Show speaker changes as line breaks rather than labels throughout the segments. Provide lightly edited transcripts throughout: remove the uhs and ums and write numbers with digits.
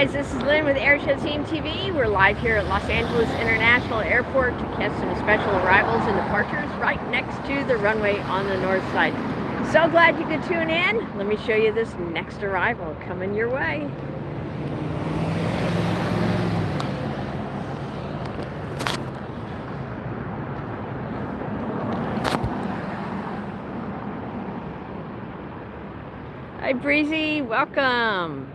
guys, this is Lynn with AirshowTeam TV. We're live here at Los Angeles International Airport to catch some special arrivals and departures right next to the runway on the north side. So glad you could tune in. Let me show you this next arrival coming your way. Hi Breezy, welcome.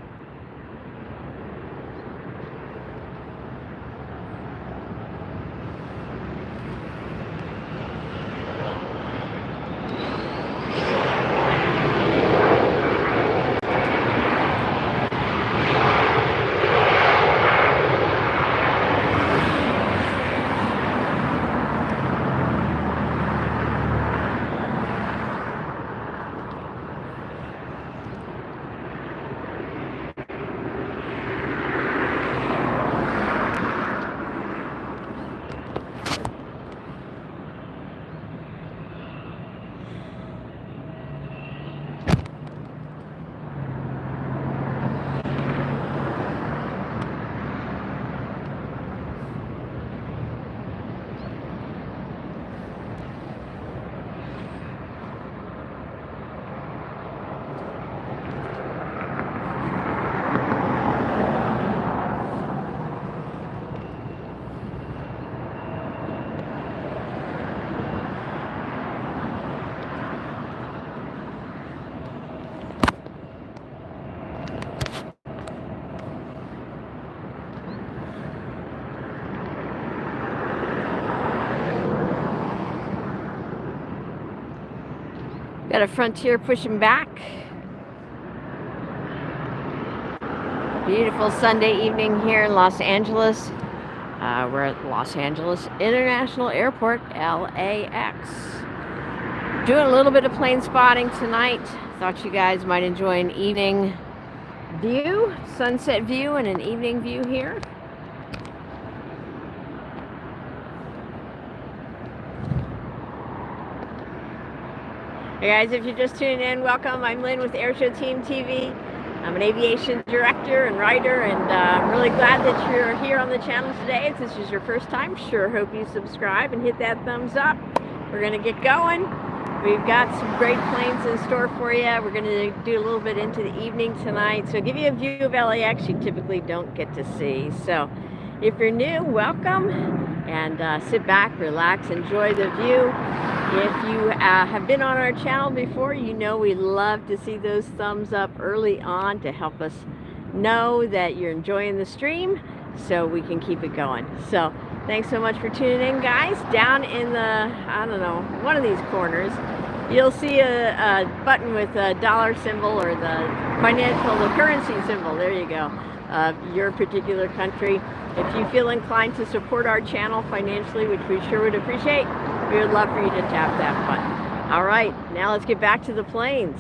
Got a Frontier pushing back. Beautiful Sunday evening here in Los Angeles. We're at Los Angeles International Airport, LAX. Doing a little bit of plane spotting tonight. Thought you guys might enjoy an evening view, sunset view, and an evening view here. Hey guys, if you're just tuning in, welcome. I'm Lynn with AirshowTeam TV. I'm an aviation director and writer, and I'm really glad that you're here on the channel today. If this is your first time, sure hope you subscribe and hit that thumbs up. We're going to get going. We've got some great planes in store for you. We're going to do a little bit into the evening tonight, so give you a view of LAX you typically don't get to see. So if you're new, welcome, and sit back, relax, enjoy the view. If you have been on our channel before, you know we love to see those thumbs up early on to help us know that you're enjoying the stream so we can keep it going. So thanks so much for tuning in, guys. Down in the, I don't know, one of these corners, you'll see a button with a dollar symbol or the currency symbol. There you go. Your particular country. If you feel inclined to support our channel financially, which we sure would appreciate, we would love for you to tap that button. All right, now let's get back to the planes.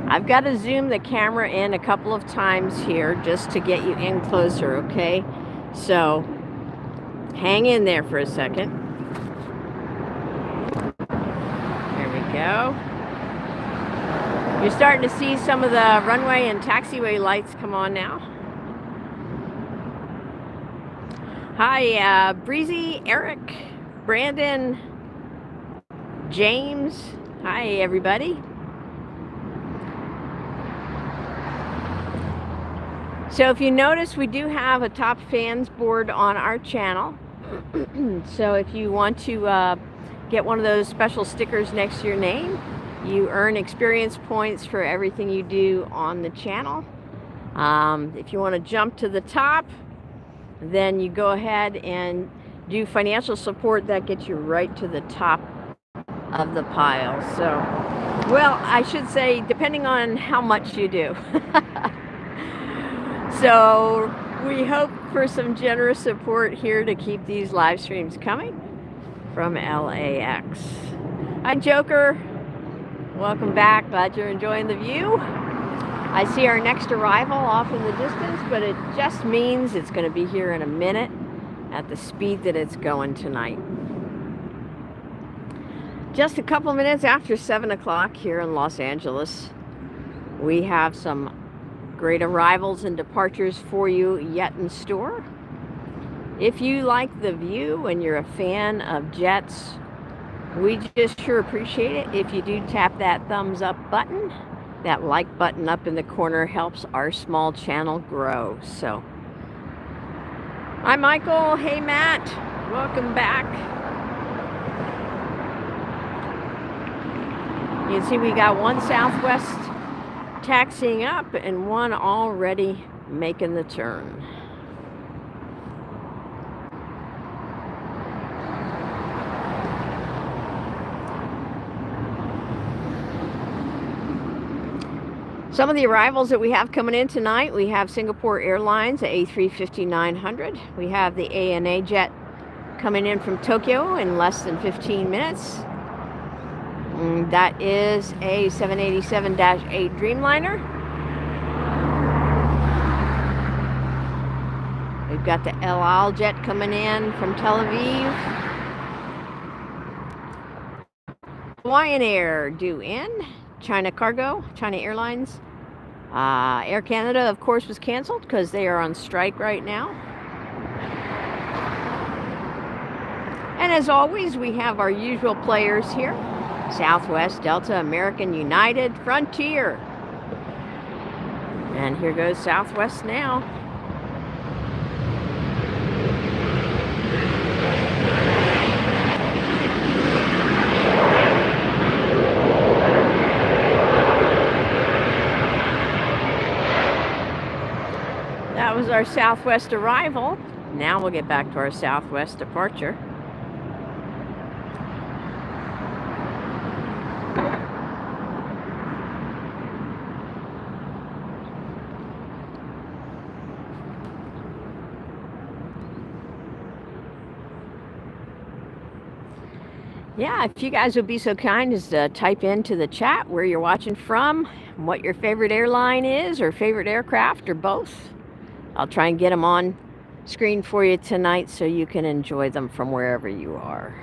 I've got to zoom the camera in a couple of times here just to get you in closer, okay? So hang in there for a second. There we go. You're starting to see some of the runway and taxiway lights come on now. Hi, Breezy, Eric, Brandon, James. Hi, everybody. So if you notice, we do have a top fans board on our channel. So if you want to get one of those special stickers next to your name, you earn experience points for everything you do on the channel. If you want to jump to the top, then you go ahead and do financial support. That gets you right to the top of the pile. So, well, I should say, depending on how much you do. So we hope for some generous support here to keep these live streams coming from LAX. Hi, Joker. Welcome back. Glad you're enjoying the view. I see our next arrival off in the distance, but it just means it's going to be here in a minute at the speed that it's going tonight. Just a couple minutes after 7 o'clock here in Los Angeles. We have some great arrivals and departures for you yet in store. If you like the view and you're a fan of jets, we just sure appreciate it if you do tap that thumbs up button. That like button up in the corner helps our small channel grow. So, hi Michael, hey Matt, welcome back. You can see we got one Southwest taxiing up and one already making the turn. Some of the arrivals that we have coming in tonight, we have Singapore Airlines A350-900. We have the ANA jet coming in from Tokyo in less than 15 minutes. That is a 787-8 Dreamliner. We've got the El Al jet coming in from Tel Aviv. Hawaiian Air due in. China Cargo, China Airlines. Air Canada, of course, was canceled because they are on strike right now. And as always, we have our usual players here. Southwest, Delta, American, United, Frontier. And here goes Southwest now. That was our Southwest arrival. Now we'll get back to our Southwest departure. Yeah, if you guys would be so kind as to type into the chat where you're watching from, what your favorite airline is, or favorite aircraft, or both. I'll try and get them on screen for you tonight so you can enjoy them from wherever you are.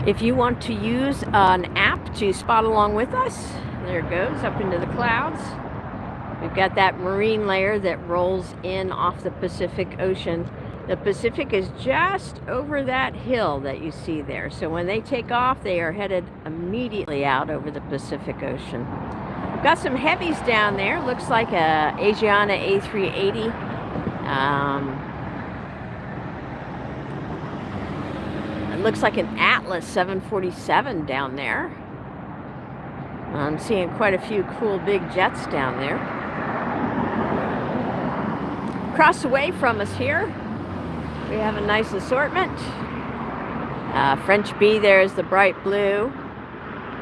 If you want to use an app to spot along with us, there it goes, up into the clouds. We've got that marine layer that rolls in off the Pacific Ocean. The Pacific is just over that hill that you see there. So when they take off, they are headed immediately out over the Pacific Ocean. We've got some heavies down there. Looks like a Asiana A380. It looks like an Atlas 747 down there. I'm seeing quite a few cool big jets down there. Across the way from us here, we have a nice assortment. French B there is the bright blue.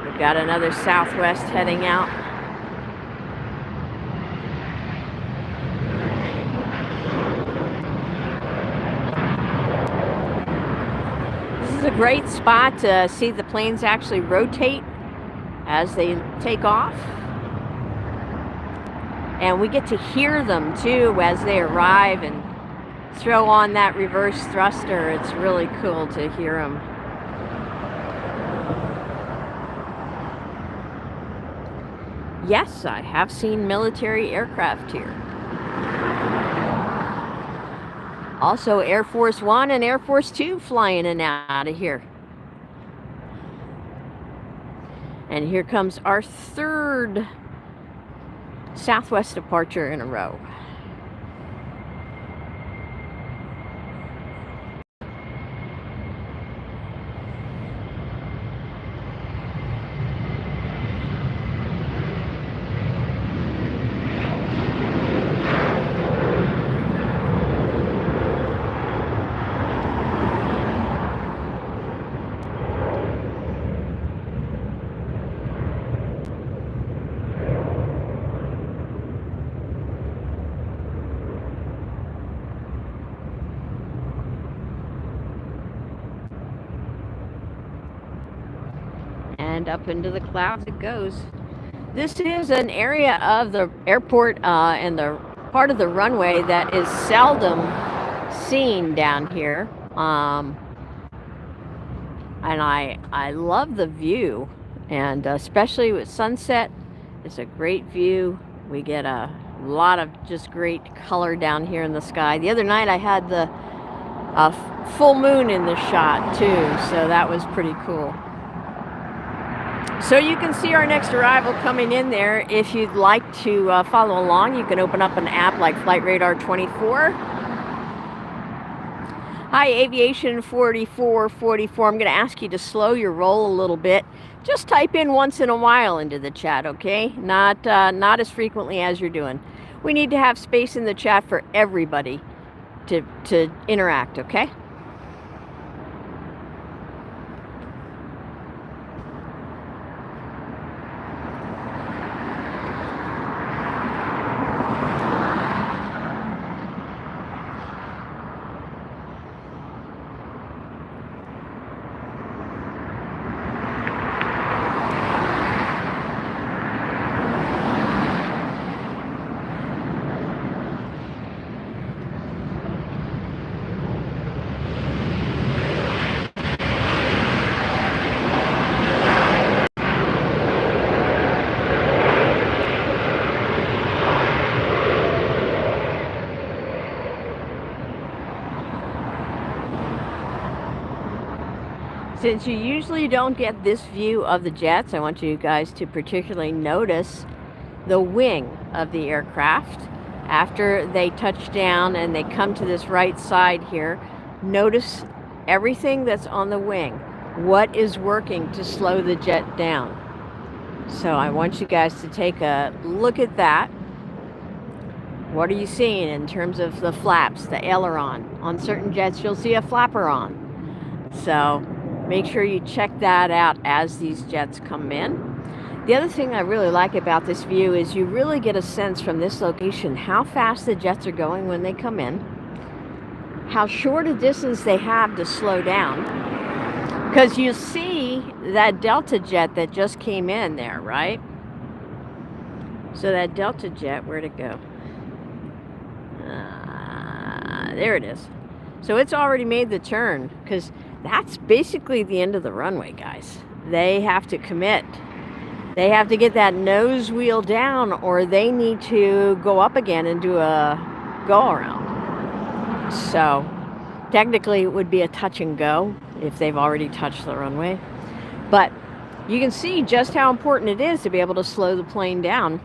We've got another Southwest heading out. A great spot to see the planes actually rotate as they take off, and we get to hear them too as they arrive and throw on that reverse thruster. It's really cool to hear them. Yes, I have seen military aircraft here. Also, Air Force One and Air Force Two flying in and out of here. And here comes our third Southwest departure in a row. and up into the clouds it goes. This is an area of the airport and the part of the runway that is seldom seen down here. And I love the view, and especially with sunset, it's a great view. We get a lot of just great color down here in the sky. The other night I had the full moon in the shot too, so that was pretty cool. So you can see our next arrival coming in there. If you'd like to follow along, you can open up an app like Flight Radar 24. Hi, Aviation 4444. I'm going to ask you to slow your roll a little bit. Just type in once in a while into the chat, okay? Not as frequently as you're doing. We need to have space in the chat for everybody to interact, okay? Since you usually don't get this view of the jets, I want you guys to particularly notice the wing of the aircraft. After they touch down and they come to this right side here, notice everything that's on the wing. What is working to slow the jet down? So I want you guys to take a look at that. What are you seeing in terms of the flaps, the aileron? On certain jets, you'll see a flapper on. So make sure you check that out as these jets come in. The other thing I really like about this view is you really get a sense from this location how fast the jets are going when they come in, how short a distance they have to slow down. Because you see that Delta jet that just came in there, right? So that Delta jet, where'd it go? There it is. So it's already made the turn, because that's basically the end of the runway, guys. They have to commit. They have to get that nose wheel down, or they need to go up again and do a go around. So technically it would be a touch and go if they've already touched the runway. But you can see just how important it is to be able to slow the plane down.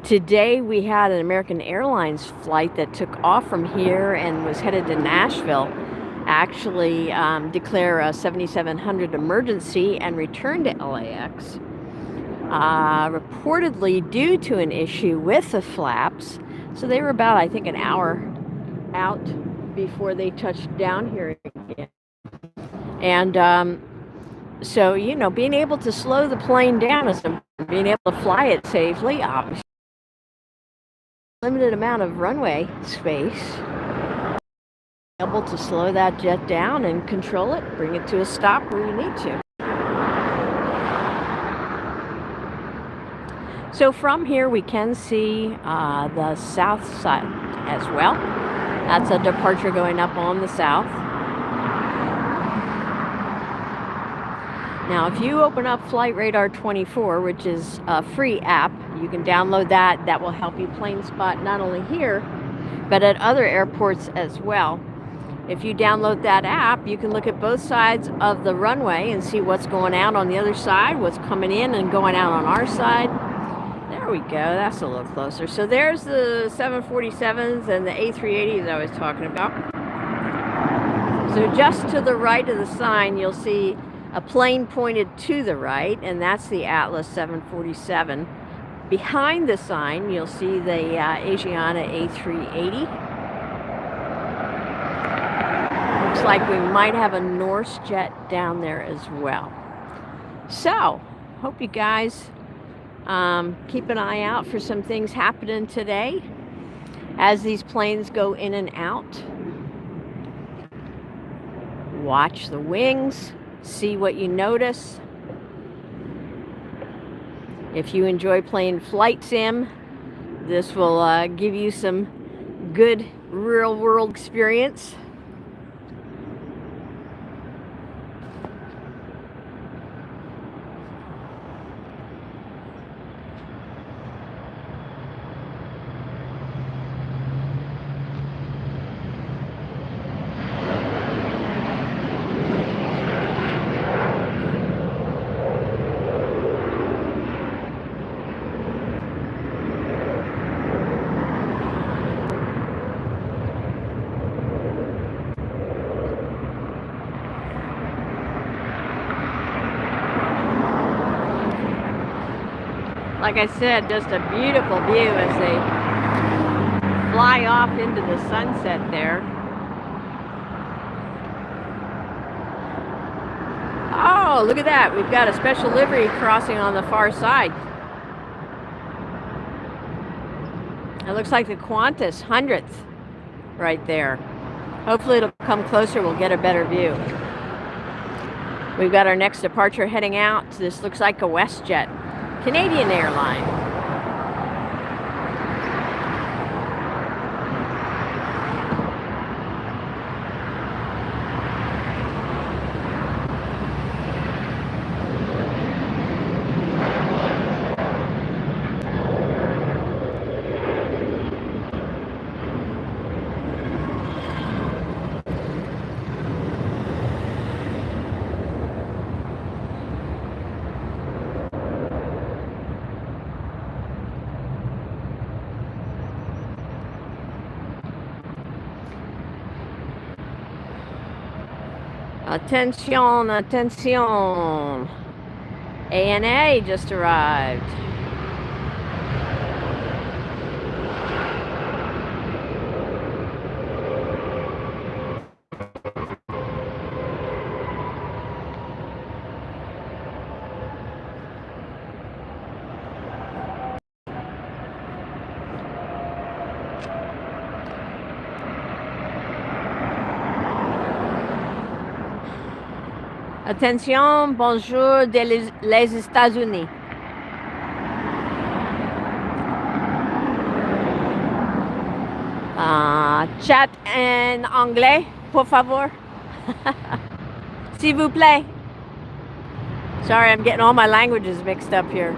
Today we had an American Airlines flight that took off from here and was headed to Nashville. Actually declare a 7700 emergency and return to LAX. Reportedly due to an issue with the flaps. So they were about, I think, an hour out before they touched down here again. And so, you know, being able to slow the plane down is being able to fly it safely, obviously. Limited amount of runway space. Able to slow that jet down and control it, bring it to a stop where you need to. So from here we can see the south side as well. That's a departure going up on the south. Now if you open up Flight Radar 24, which is a free app, you can download that. That will help you plane spot not only here, but at other airports as well. If you download that app, you can look at both sides of the runway and see what's going out on the other side, what's coming in and going out on our side. There we go, that's a little closer. So there's the 747s and the A380s I was talking about. So just to the right of the sign, you'll see a plane pointed to the right, and that's the Atlas 747. Behind the sign, you'll see the Asiana A380. Looks like we might have a Norse jet down there as well. So, hope you guys keep an eye out for some things happening today as these planes go in and out. Watch the wings. see what you notice. If you enjoy playing flight sim, this will give you some good real world experience. Like I said, just a beautiful view as they fly off into the sunset there. Oh, look at that. We've got a special livery crossing on the far side. It looks like the Qantas 100th right there. Hopefully it'll come closer. We'll get a better view. We've got our next departure heading out. This looks like a WestJet. Canadian Airline. Attention, attention. ANA just arrived. Attention, bonjour les États-Unis. Chat en anglais, por favor. S'il vous plaît. Sorry, I'm getting all my languages mixed up here.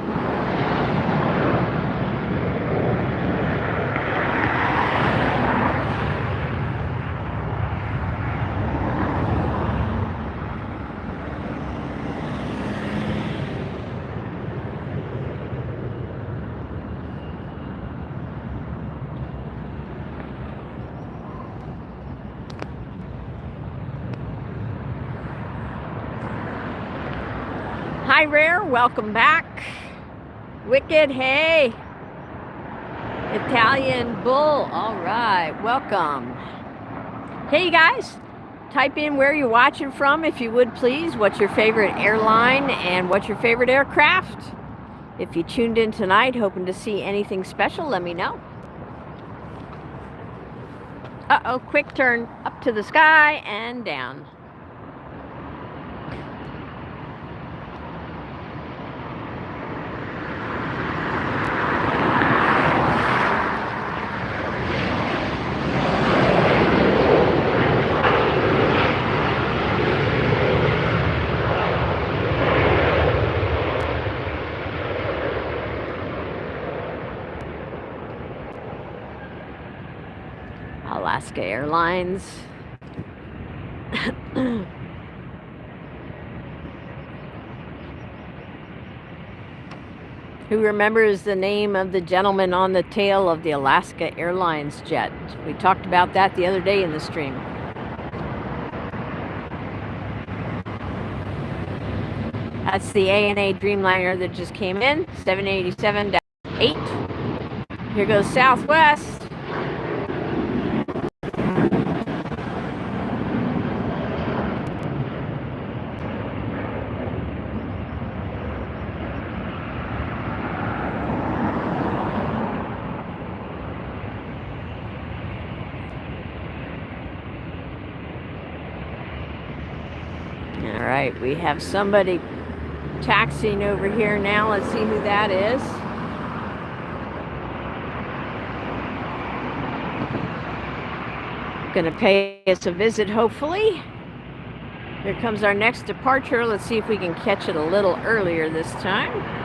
Hi, Rare. Welcome back. Wicked. Hey. Italian Bull. All right. Welcome. Hey, you guys. Type in where you're watching from, if you would, please. What's your favorite airline and what's your favorite aircraft? If you tuned in tonight hoping to see anything special, let me know. Uh-oh. Quick turn up to the sky and down. Alaska Airlines. Who remembers the name of the gentleman on the tail of the Alaska Airlines jet? We talked about that the other day in the stream. That's the ANA Dreamliner that just came in, 787-8. Here goes Southwest. right, we have somebody taxiing over here now. Let's see who that is. Going to pay us a visit, hopefully. Here comes our next departure. Let's see if we can catch it a little earlier this time.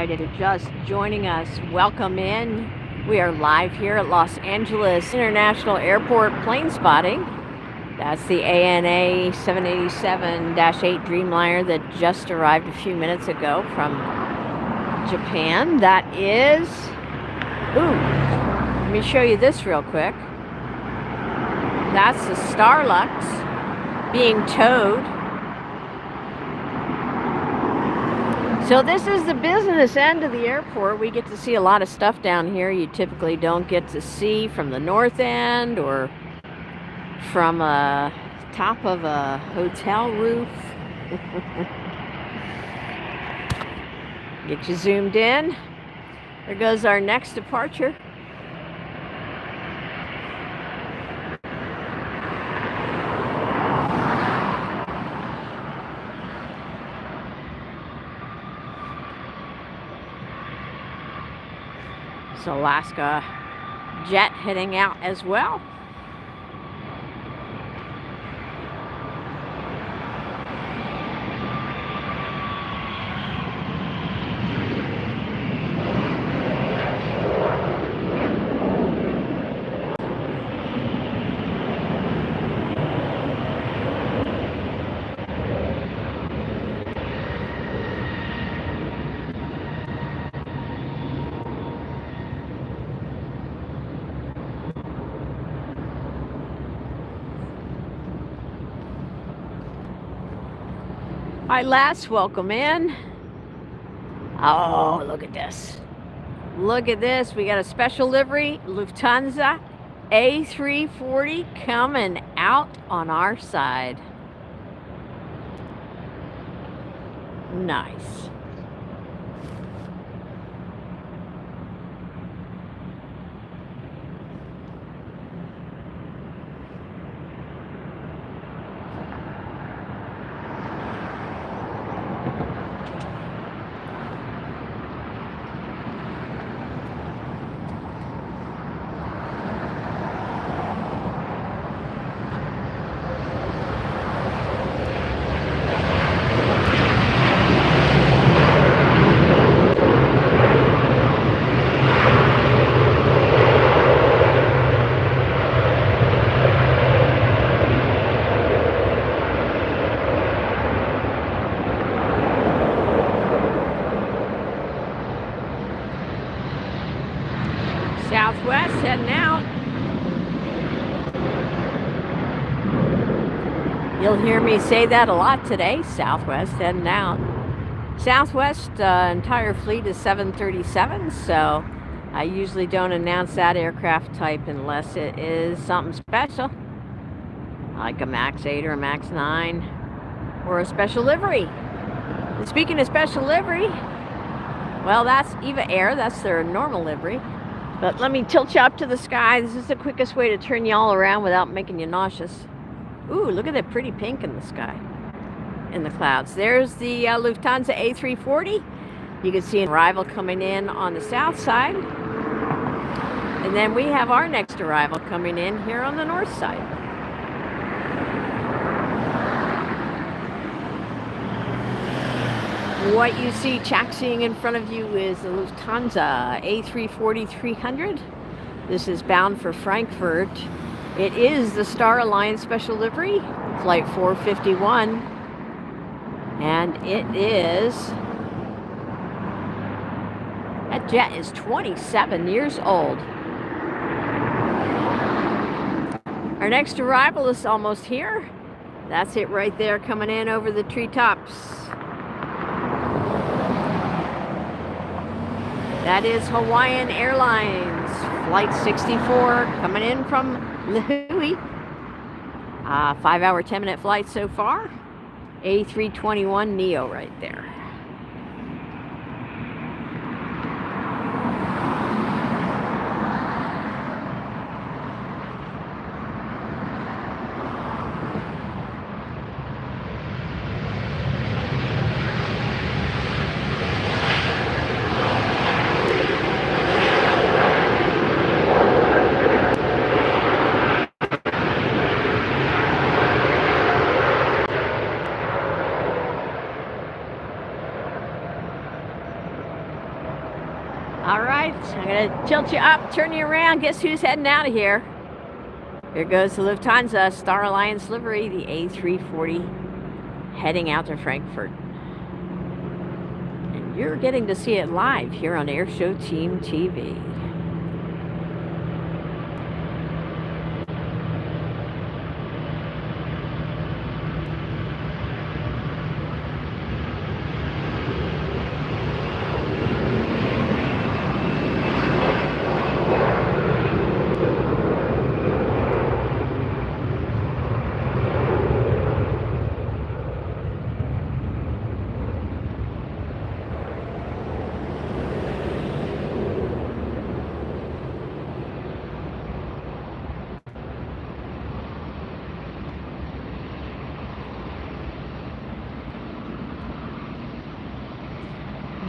If you're just joining us, welcome in. We are live here at Los Angeles International Airport Planespotting. That's the ANA 787-8 Dreamliner that just arrived a few minutes ago from Japan. That is, let me show you this real quick. That's the Star Alliance being towed. So this is the business end of the airport. We get to see a lot of stuff down here you typically don't get to see from the north end or from a top of a hotel roof. Get you zoomed in. There goes our next departure. Alaska jet heading out as well. All right, lads, welcome in. Oh, look at this. Look at this. We got a special livery, Lufthansa A340 coming out on our side. Nice. Southwest heading out. You'll hear me say that a lot today. Southwest heading out. Southwest entire fleet is 737, so I usually don't announce that aircraft type unless it is something special, like a MAX 8 or a MAX 9 or a special livery. And speaking of special livery, well, that's Eva Air. That's their normal livery. But let me tilt you up to the sky. This is the quickest way to turn you all around without making you nauseous. Ooh, look at that pretty pink in the sky, in the clouds. There's the Lufthansa A340. You can see an arrival coming in on the south side. And then we have our next arrival coming in here on the north side. What you see taxiing in front of you is the Lufthansa A340-900. This is bound for Frankfurt. It is the Star Alliance special livery, flight 451. And it is, that jet is 27 years old. Our next arrival is almost here. That's it right there, coming in over the treetops. That is Hawaiian Airlines Flight 64 coming in from Lihui. 5-hour, 10-minute flight so far. A321 Neo right there. All right, I'm gonna tilt you up, turn you around. Guess who's heading out of here? Here goes the Lufthansa Star Alliance livery, the A340, heading out to Frankfurt. And you're getting to see it live here on AirshowTeam TV.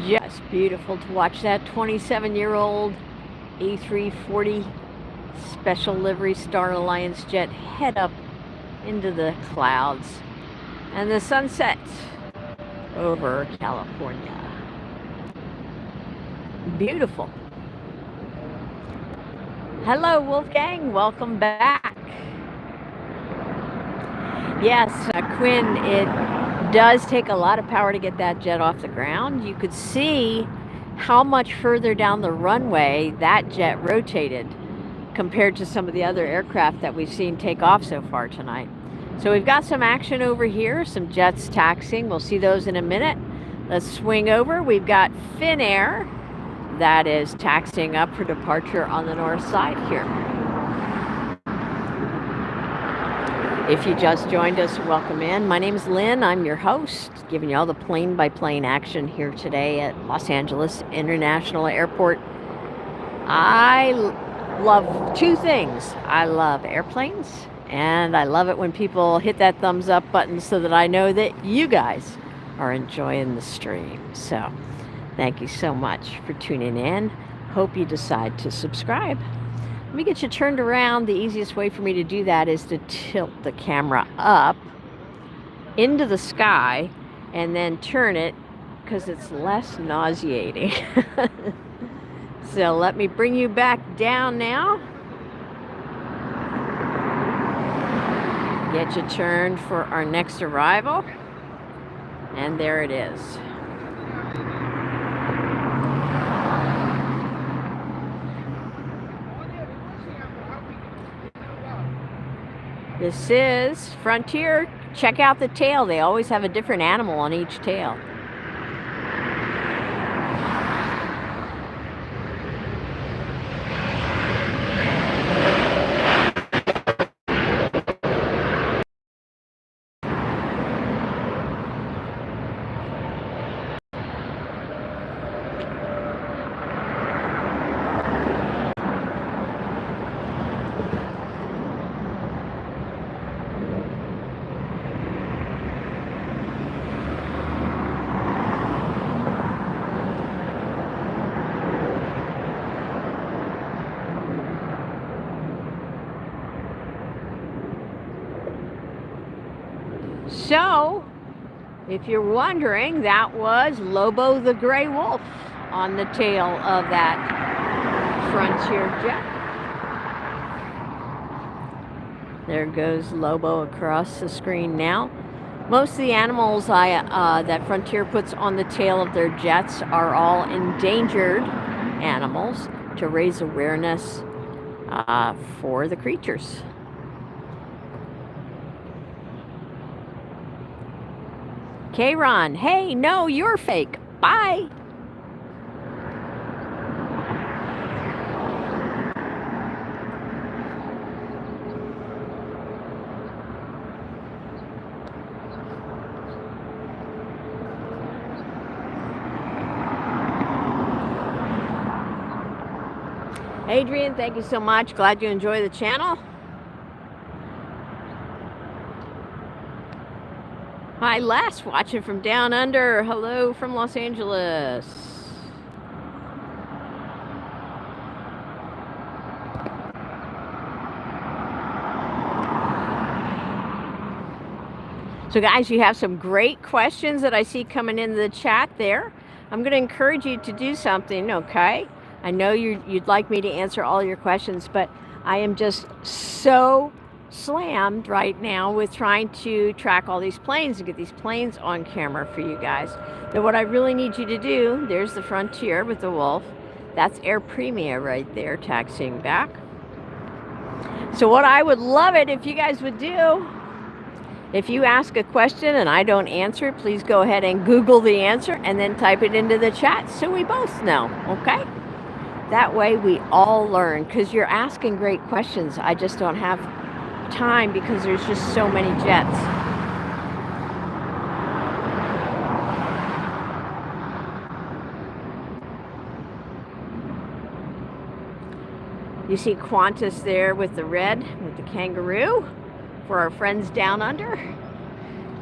Just beautiful to watch that 27-year-old A340 special livery Star Alliance jet head up into the clouds and the sunset over California. Beautiful. Hello, Wolfgang. Welcome back. Yes, Quinn, it does take a lot of power to get that jet off the ground. You could see how much further down the runway that jet rotated compared to some of the other aircraft that we've seen take off so far tonight. So we've got some action over here, some jets taxiing. We'll see those in a minute. Let's swing over. We've got Finnair that is taxiing up for departure on the north side here. If you just joined us, welcome in. My name is Lynn. I'm your host, giving you all the plane-by-plane action here today at Los Angeles International Airport. I love two things. I love airplanes, and I love it when people hit that thumbs up button so that I know that you guys are enjoying the stream. So thank you so much for tuning in. Hope you decide to subscribe. Let me get you turned around. The easiest way for me to do that is to tilt the camera up into the sky and then turn it because it's less nauseating. So let me bring you back down now. Get you turned for our next arrival. And there it is. This is Frontier. Check out the tail. They always have a different animal on each tail. So, if you're wondering, that was Lobo the Grey Wolf on the tail of that Frontier jet. There goes Lobo across the screen now. Most of the animals that Frontier puts on the tail of their jets are all endangered animals to raise awareness for the creatures. K-Ron, hey, no, you're fake. Bye. Adrian, thank you so much. Glad you enjoy the channel. Hi, Les, watching from down under. Hello from Los Angeles. So guys, you have some great questions that I see coming into the chat there. I'm going to encourage you to do something, okay? I know you'd like me to answer all your questions, but I am just so slammed right now with trying to track all these planes and get these planes on camera for you guys. Now what I really need you to do, there's the Frontier with the Wolf. That's Air Premia right there, taxiing back. So what I would love it if you guys would do, if you ask a question and I don't answer it, please go ahead and Google the answer and then type it into the chat so we both know, okay? That way we all learn, because you're asking great questions. I just don't have time because there's just so many jets. You see Qantas there with the red, with the kangaroo, for our friends down under.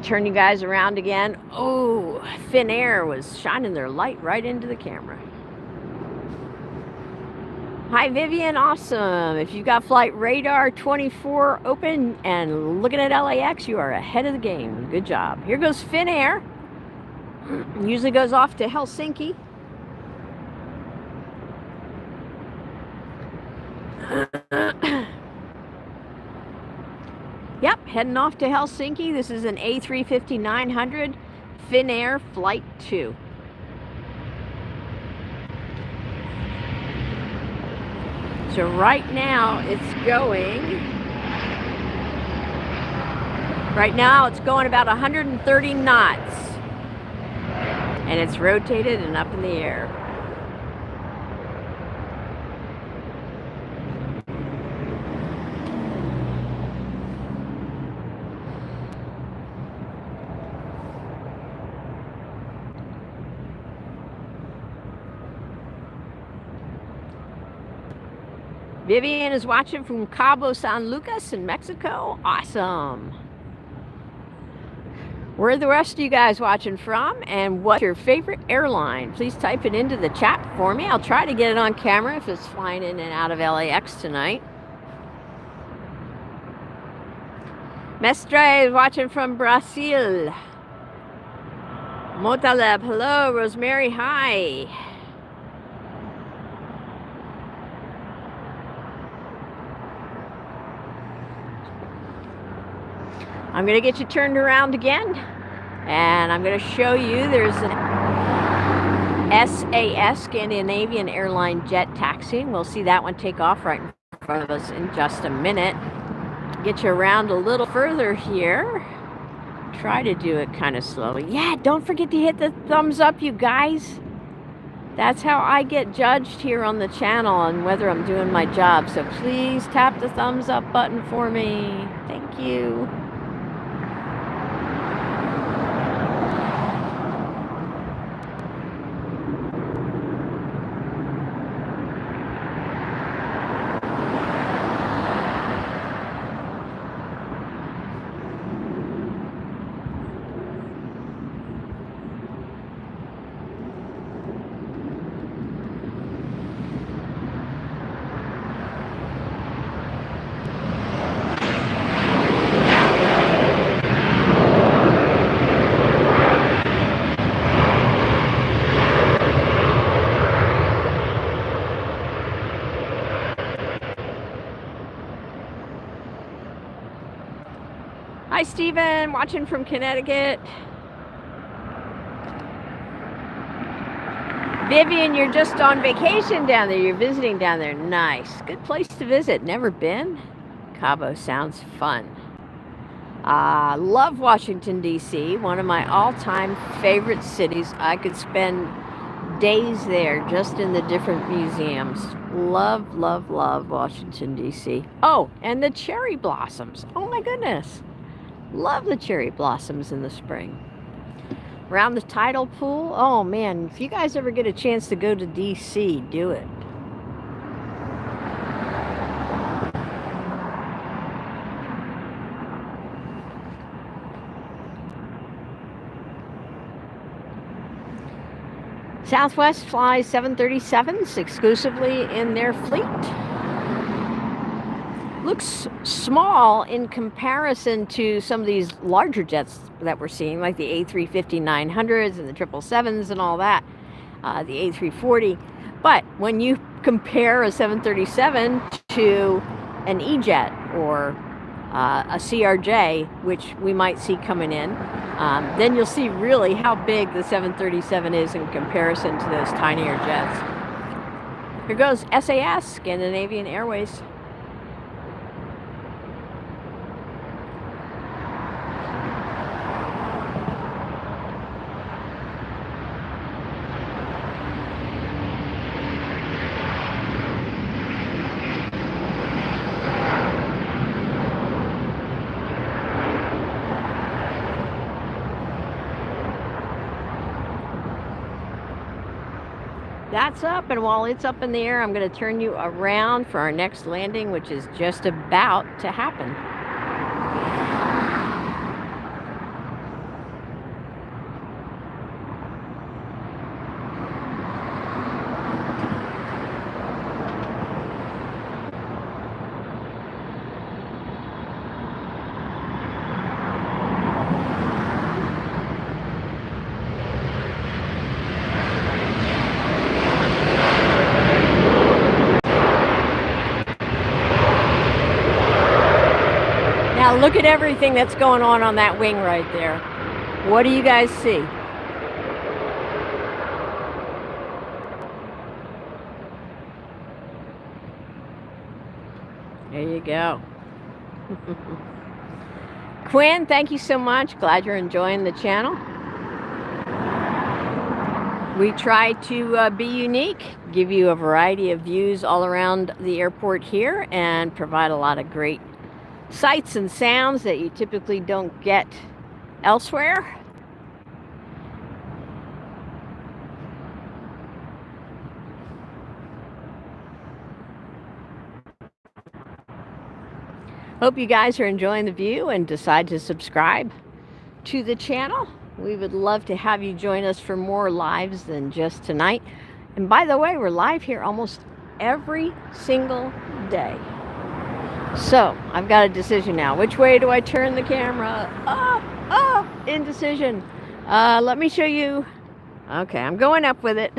Turn you guys around again. Oh, Finnair was shining their light right into the camera. Hi Vivian, awesome. If you've got flight radar 24 open and looking at LAX, you are ahead of the game. Good job. Here goes Finnair. Usually goes off to Helsinki. Yep, heading off to Helsinki. This is an A350-900 Finnair Flight 2. So right now it's going about 130 knots. And it's rotated and up in the air. Vivian is watching from Cabo San Lucas in Mexico. Awesome. Where are the rest of you guys watching from? And what's your favorite airline? Please type it into the chat for me. I'll try to get it on camera if it's flying in and out of LAX tonight. Mestre is watching from Brazil. Motaleb, hello. Rosemary, hi. I'm going to get you turned around again, and I'm going to show you there's an SAS Scandinavian Airline jet taxiing. We'll see that one take off right in front of us in just a minute. Get you around a little further here. Try to do it kind of slowly. Yeah, don't forget to hit the thumbs up, you guys. That's how I get judged here on the channel on whether I'm doing my job. So please tap the thumbs up button for me. Thank you. Hi, Stephen, watching from Connecticut. Vivian, you're just on vacation down there. You're visiting down there. Nice. Good place to visit. Never been? Cabo sounds fun. Love Washington, D.C. One of my all-time favorite cities. I could spend days there just in the different museums. Love, love, love Washington, D.C. Oh, and the cherry blossoms. Oh, my goodness. Love the cherry blossoms in the spring. Around the tidal pool. Oh man, if you guys ever get a chance to go to DC, do it. Southwest flies 737s exclusively in their fleet. Looks small in comparison to some of these larger jets that we're seeing, like the A350-900s and the 777s and all that, the A340. But when you compare a 737 to an E-jet or a CRJ, which we might see coming in, then you'll see really how big the 737 is in comparison to those tinier jets. Here goes SAS Scandinavian Airways. That's up, and while it's up in the air, I'm going to turn you around for our next landing, which is just about to happen. Now look at everything that's going on that wing right there. What do you guys see? There you go. Quinn, thank you so much. Glad you're enjoying the channel. We try to be unique, give you a variety of views all around the airport here, and provide a lot of great sights and sounds that you typically don't get elsewhere. Hope you guys are enjoying the view and decide to subscribe to the channel. We would love to have you join us for more lives than just tonight. And by the way, we're live here almost every single day. So I've got a decision now. Which way do I turn the camera? Indecision. Let me show you. Okay, I'm going up with it.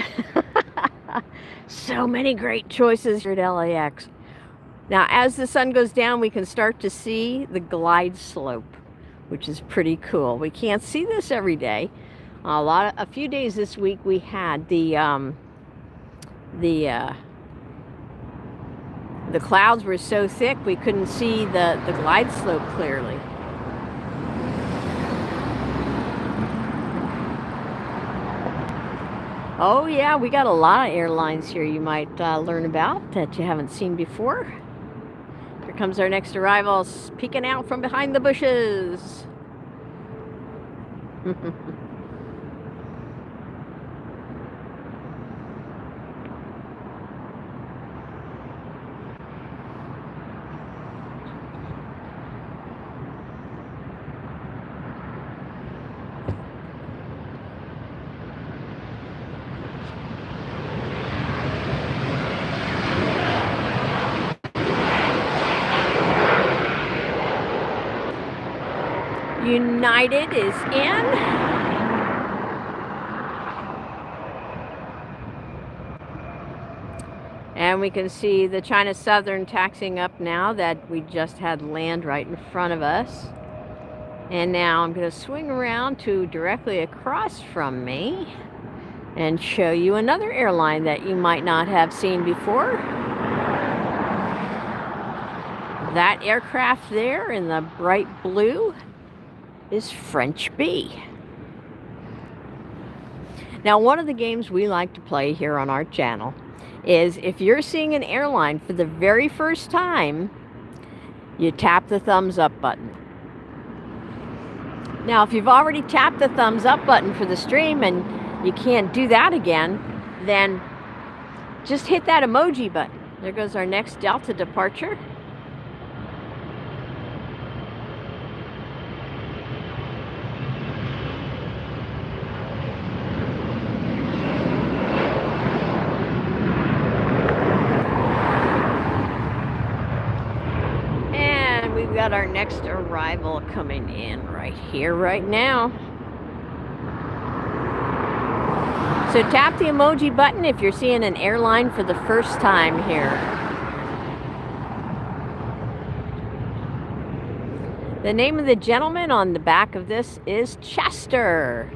So many great choices here at LAX. Now, as the sun goes down, we can start to see the glide slope, which is pretty cool. We can't see this every day. A few days this week we had the clouds were so thick we couldn't see the glide slope clearly. Oh yeah, we got a lot of airlines here you might learn about that you haven't seen before. Here comes our next arrival, peeking out from behind the bushes. United is in. And we can see the China Southern taxiing up now that we just had land right in front of us. And now I'm going to swing around to directly across from me and show you another airline that you might not have seen before. That aircraft there in the bright blue is French B. Now, one of the games we like to play here on our channel is if you're seeing an airline for the very first time, you tap the thumbs up button. Now, if you've already tapped the thumbs up button for the stream and you can't do that again, then just hit that emoji button. There goes our next Delta departure. We've got our next arrival coming in right here, right now. So tap the emoji button if you're seeing an airline for the first time here. The name of the gentleman on the back of this is Chester.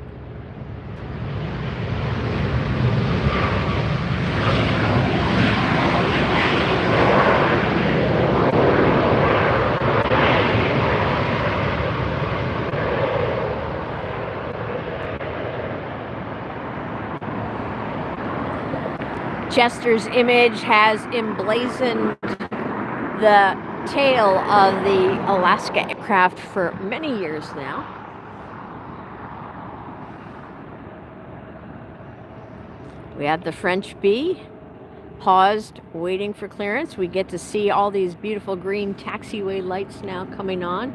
Chester's image has emblazoned the tail of the Alaska aircraft for many years now. We have the French B paused, waiting for clearance. We get to see all these beautiful green taxiway lights now coming on.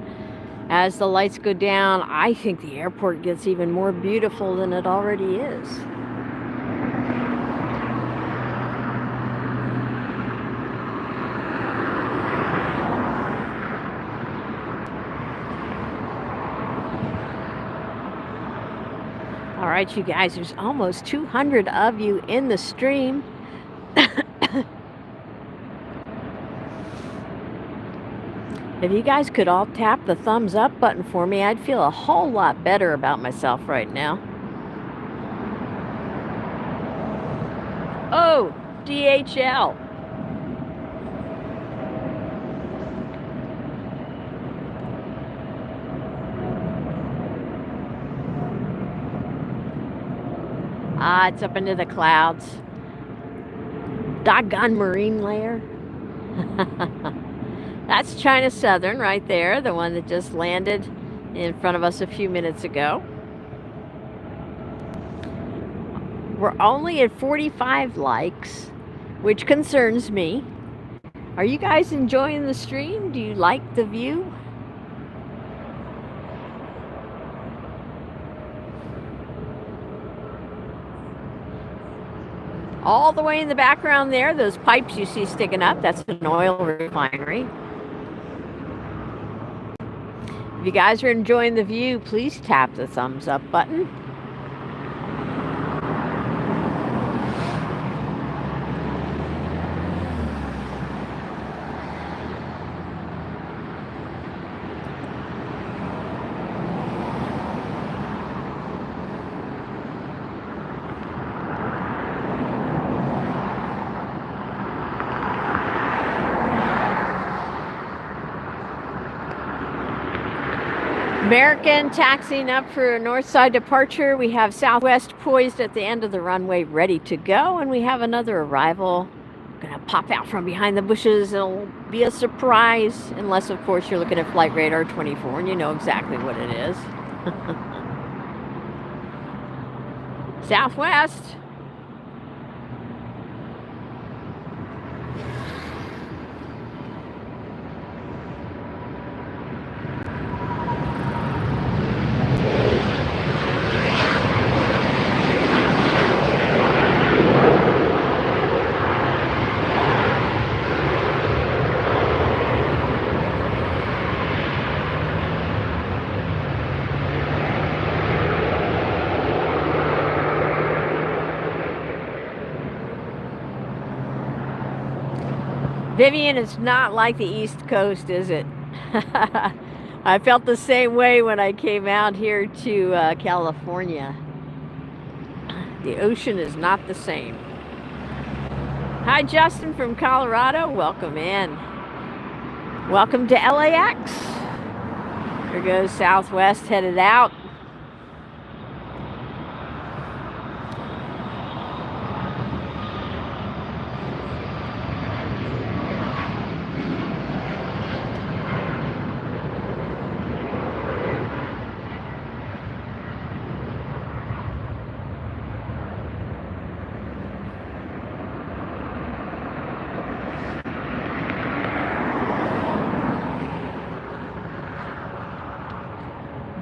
As the lights go down, I think the airport gets even more beautiful than it already is. All right, you guys, there's almost 200 of you in the stream. If you guys could all tap the thumbs up button for me, I'd feel a whole lot better about myself right now. Oh, DHL. Ah, it's up into the clouds. Doggone marine layer. That's China Southern right there, the one that just landed in front of us a few minutes ago. We're only at 45 likes, which concerns me. Are you guys enjoying the stream? Do you like the view? All the way in the background there, those pipes you see sticking up, that's an oil refinery. If you guys are enjoying the view, please tap the thumbs up button. American taxiing up for a north side departure. We have Southwest poised at the end of the runway ready to go, and we have another arrival. Gonna pop out from behind the bushes. It'll be a surprise, unless of course you're looking at Flight Radar 24 and you know exactly what it is. Southwest. Vivian, it's not like the East Coast, is it? I felt the same way when I came out here to California. The ocean is not the same. Hi, Justin from Colorado. Welcome in. Welcome to LAX. There goes Southwest headed out.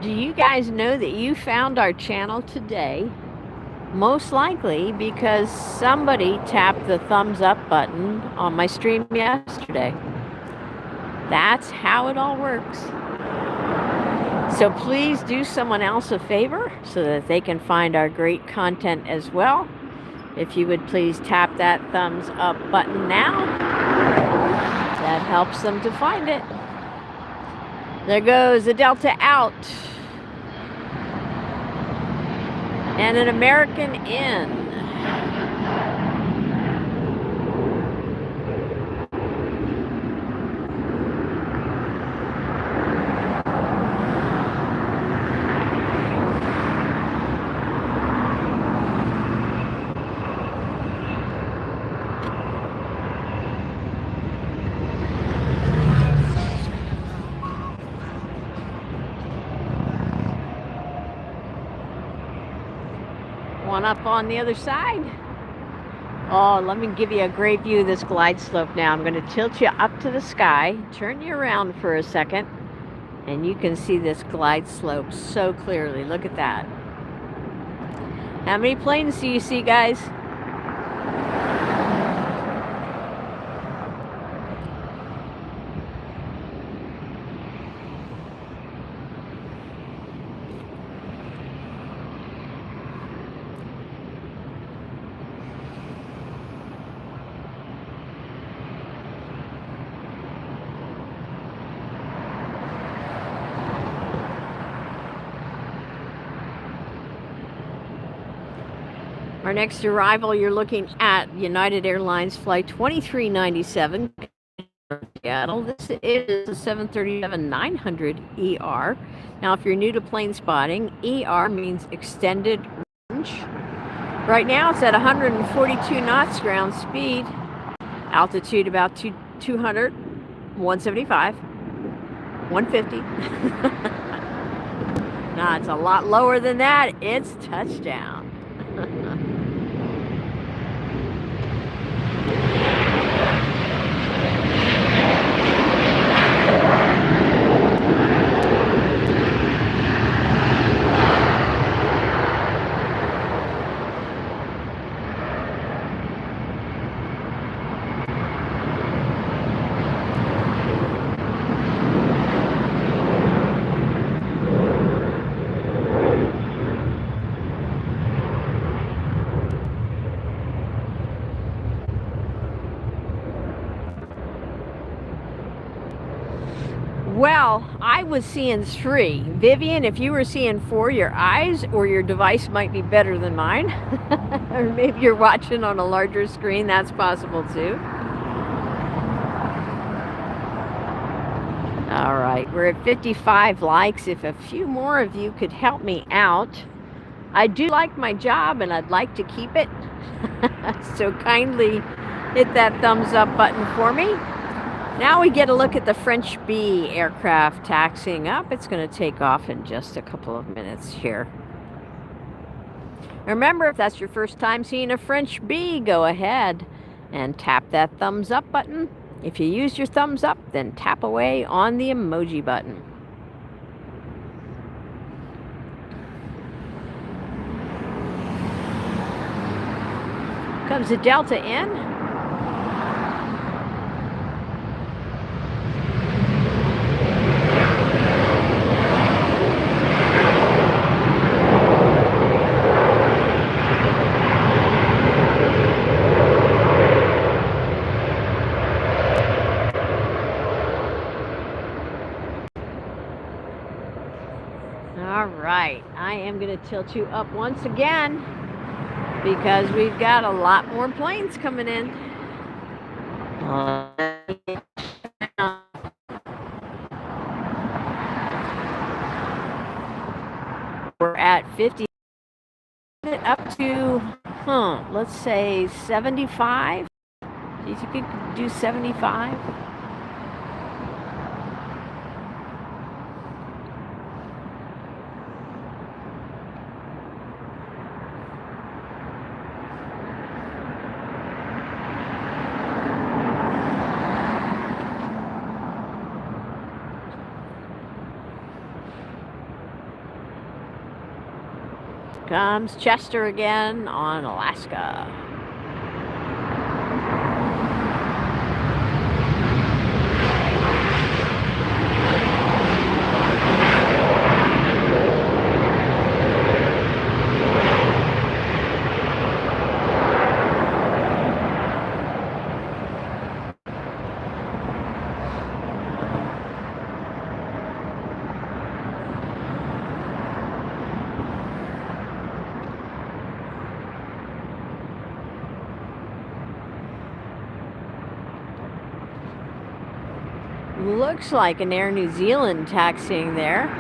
Do you guys know that you found our channel today? Most likely because somebody tapped the thumbs up button on my stream yesterday. That's how it all works. So please do someone else a favor so that they can find our great content as well. If you would please tap that thumbs up button now, that helps them to find it. There goes the Delta out. And an American in. One up on the other side. Oh, let me give you a great view of this glide slope now. I'm going to tilt you up to the sky, turn you around for a second, and you can see this glide slope so clearly. Look at that. How many planes do you see, guys? Our next arrival, you're looking at United Airlines Flight 2397, Seattle. This is a 737-900 ER. Now, if you're new to plane spotting, ER means extended range. Right now, it's at 142 knots ground speed, altitude about 200, 175, 150. Nah, it's a lot lower than that. It's touchdown. Well, I was seeing 3. Vivian, if you were seeing 4, your eyes or your device might be better than mine. Or maybe you're watching on a larger screen. That's possible too. All right, we're at 55 likes. If a few more of you could help me out. I do like my job and I'd like to keep it. So kindly hit that thumbs up button for me. Now we get a look at the French B aircraft taxiing up. It's going to take off in just a couple of minutes here. Remember, if that's your first time seeing a French B, go ahead and tap that thumbs up button. If you use your thumbs up, then tap away on the emoji button. Comes the Delta in. am going to tilt you up once again because we've got a lot more planes coming in. We're at 50, up to, let's say 75. Do you think we could do 75? Comes Chester again on Alaska. Looks like an Air New Zealand taxiing there.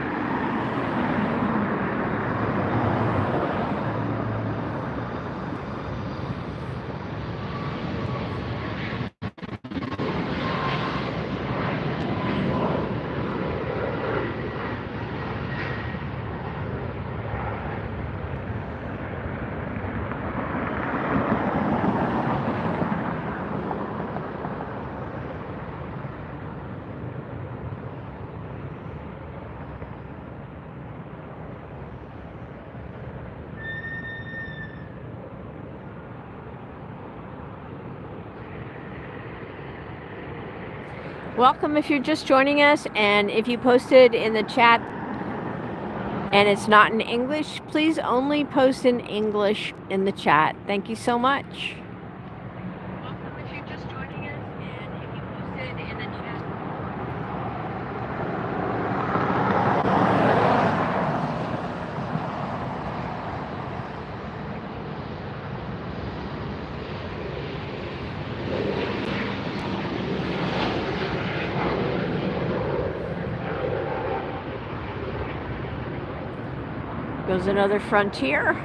Welcome if you're just joining us, and if you posted in the chat and it's not in English, please only post in English in the chat. Thank you so much. Welcome if you're just joining us, and if you posted in the chat. Goes another Frontier.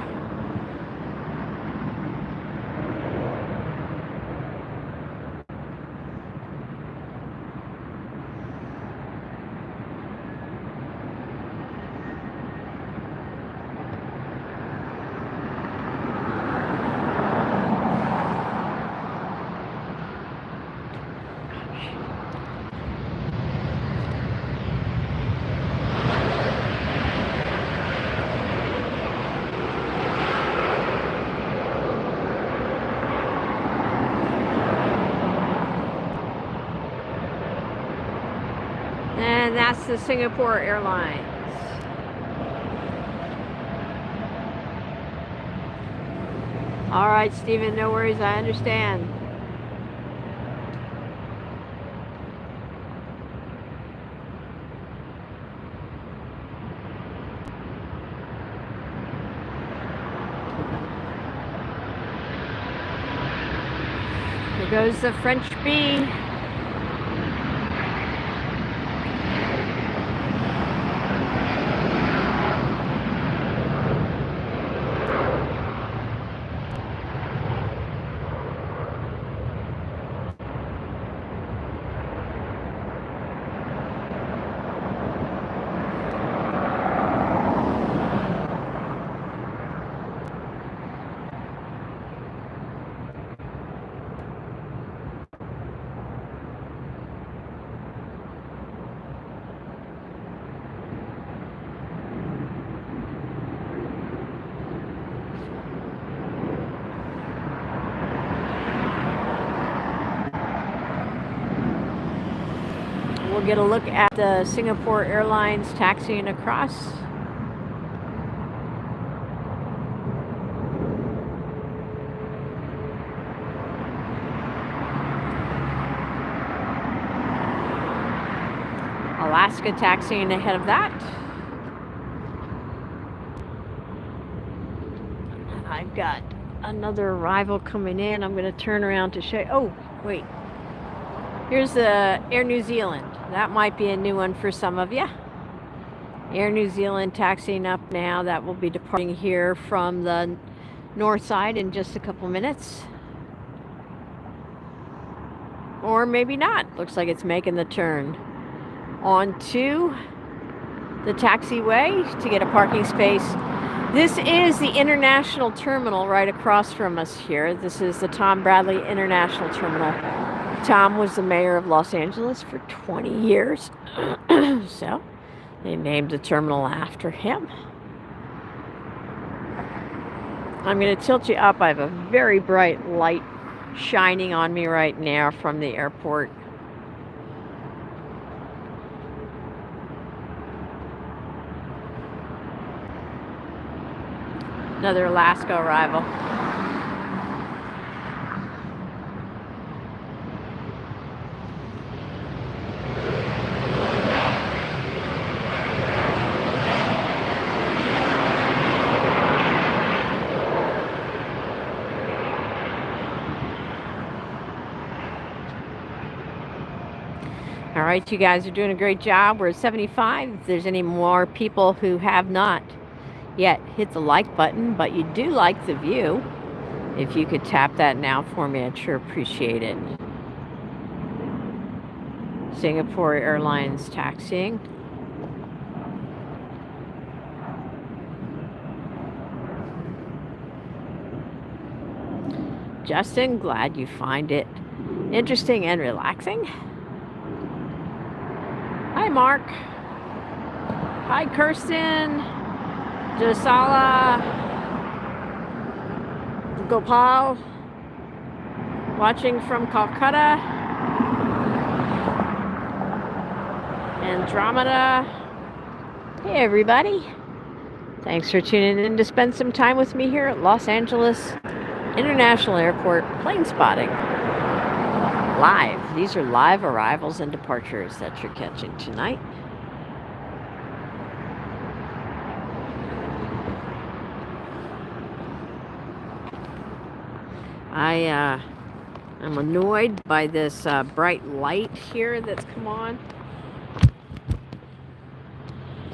And that's the Singapore Airlines. All right, Stephen, no worries, I understand. Here goes the French bee. We'll get a look at the Singapore Airlines taxiing across. Alaska taxiing ahead of that. we've got another arrival coming in. I'm going to turn around to show you. Oh, wait. Here's the Air New Zealand. That might be a new one for some of you. Air New Zealand taxiing up now. That will be departing here from the north side in just a couple minutes. Or maybe not. Looks like it's making the turn onto the taxiway to get a parking space. This is the international terminal right across from us here. This is the Tom Bradley International Terminal. Tom was the mayor of Los Angeles for 20 years. So they named the terminal after him. I'm going to tilt you up. I have a very bright light shining on me right now from the airport. Another Alaska arrival. All right, you guys are doing a great job. We're at 75. If there's any more people who have not yet hit the like button, but you do like the view, if you could tap that now for me, I'd sure appreciate it. Singapore Airlines taxiing. Justin, glad you find it interesting and relaxing. Hi, Mark. Hi, Kirsten. Jasala. Gopal. Watching from Calcutta. Andromeda. Hey, everybody. Thanks for tuning in to spend some time with me here at Los Angeles International Airport Planespotting. Live. These are live arrivals and departures that you're catching tonight. I'm annoyed by this bright light here that's come on.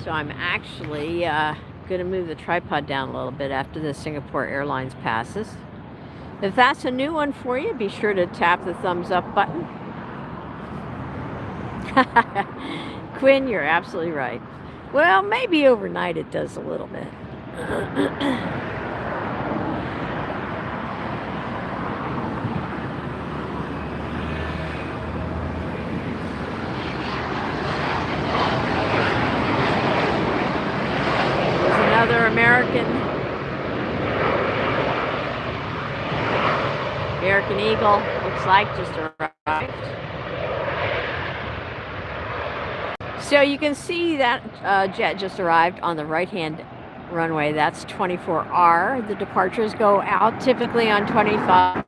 So I'm actually going to move the tripod down a little bit after the Singapore Airlines passes. If that's a new one for you, be sure to tap the thumbs up button. Quinn, you're absolutely right. Well, maybe overnight it does a little bit. There's another American Eagle, looks like, just arrived. So you can see that jet just arrived on the right-hand runway. That's 24R. The departures go out typically on 25.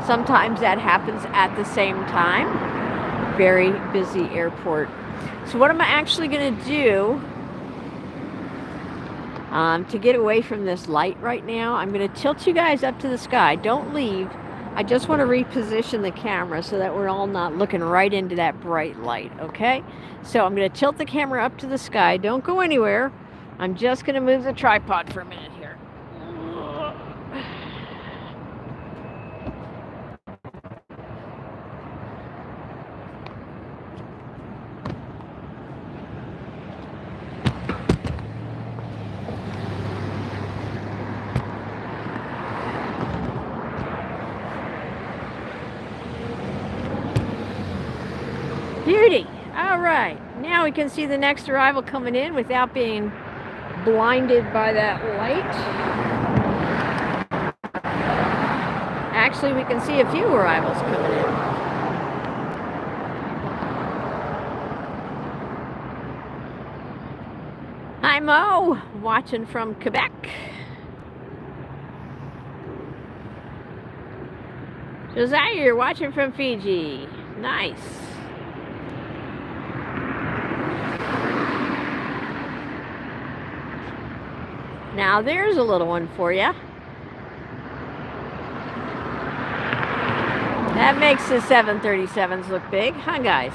Sometimes that happens at the same time. Very busy airport. So what am I actually going to do to get away from this light right now? I'm going to tilt you guys up to the sky. Don't leave. I just want to reposition the camera so that we're all not looking right into that bright light, okay? So I'm going to tilt the camera up to the sky. Don't go anywhere. I'm just going to move the tripod for a minute here. Beauty. All right. Now we can see the next arrival coming in without being blinded by that light. Actually, we can see a few arrivals coming in. Hi, Mo. Watching from Quebec. Josiah, you're watching from Fiji. Nice. Now there's a little one for you. That makes the 737s look big, huh guys?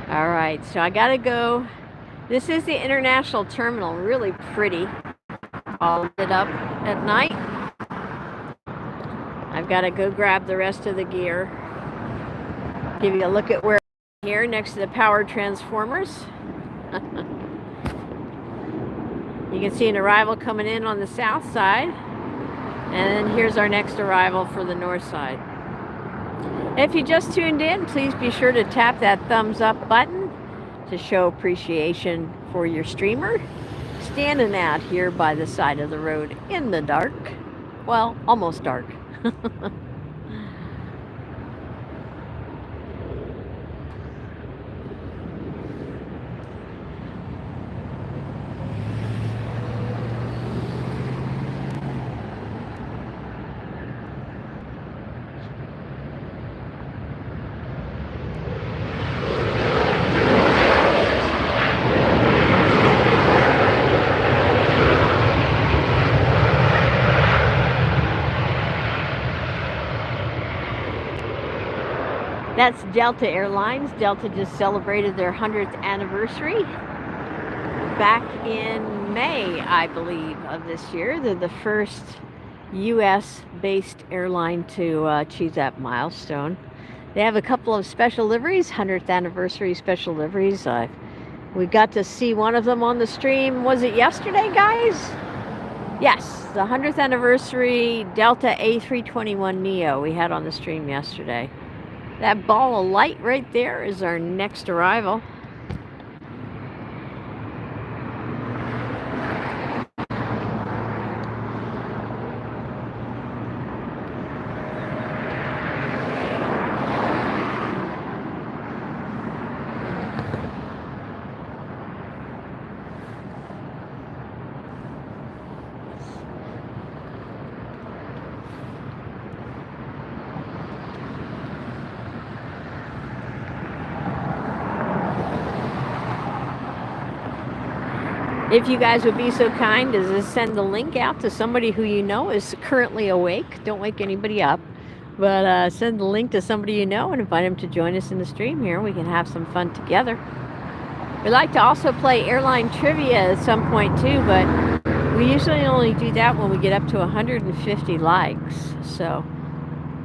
All right, so I gotta go. This is the international terminal, really pretty. All lit up at night. I've got to go grab the rest of the gear. Give you a look at where here next to the power transformers. You can see an arrival coming in on the south side. And then here's our next arrival for the north side. If you just tuned in, please be sure to tap that thumbs up button to show appreciation for your streamer. Standing out here by the side of the road in the dark. Well, almost dark. That's Delta Airlines. Delta just celebrated their 100th anniversary back in May, I believe, of this year. They're the first US-based airline to achieve that milestone. They have a couple of special liveries, 100th anniversary special liveries. We got to see one of them on the stream. Was it yesterday, guys? Yes, the 100th anniversary Delta A321 Neo we had on the stream yesterday. That ball of light right there is our next arrival. If you guys would be so kind as to send the link out to somebody who you know is currently awake. Don't wake anybody up, but send the link to somebody you know and invite them to join us in the stream here. We can have some fun together. We like to also play airline trivia at some point too, but we usually only do that when we get up to 150 likes. So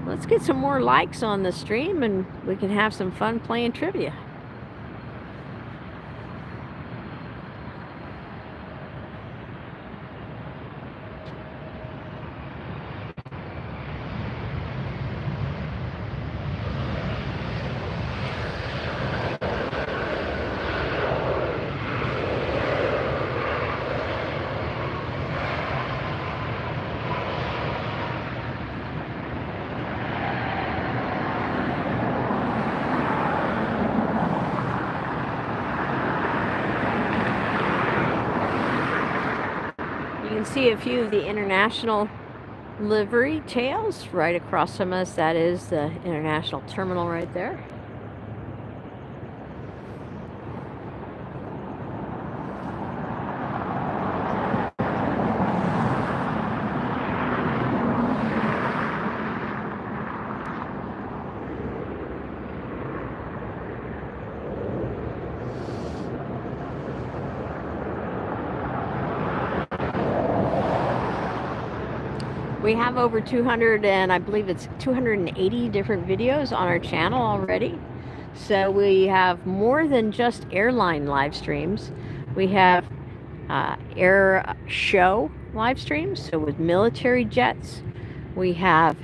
let's get some more likes on the stream and we can have some fun playing trivia. See a few of the international livery tails right across from us. That is the international terminal right there. We have over 200 and I believe it's 280 different videos on our channel already. So we have more than just airline live streams. We have air show live streams, so with military jets. We have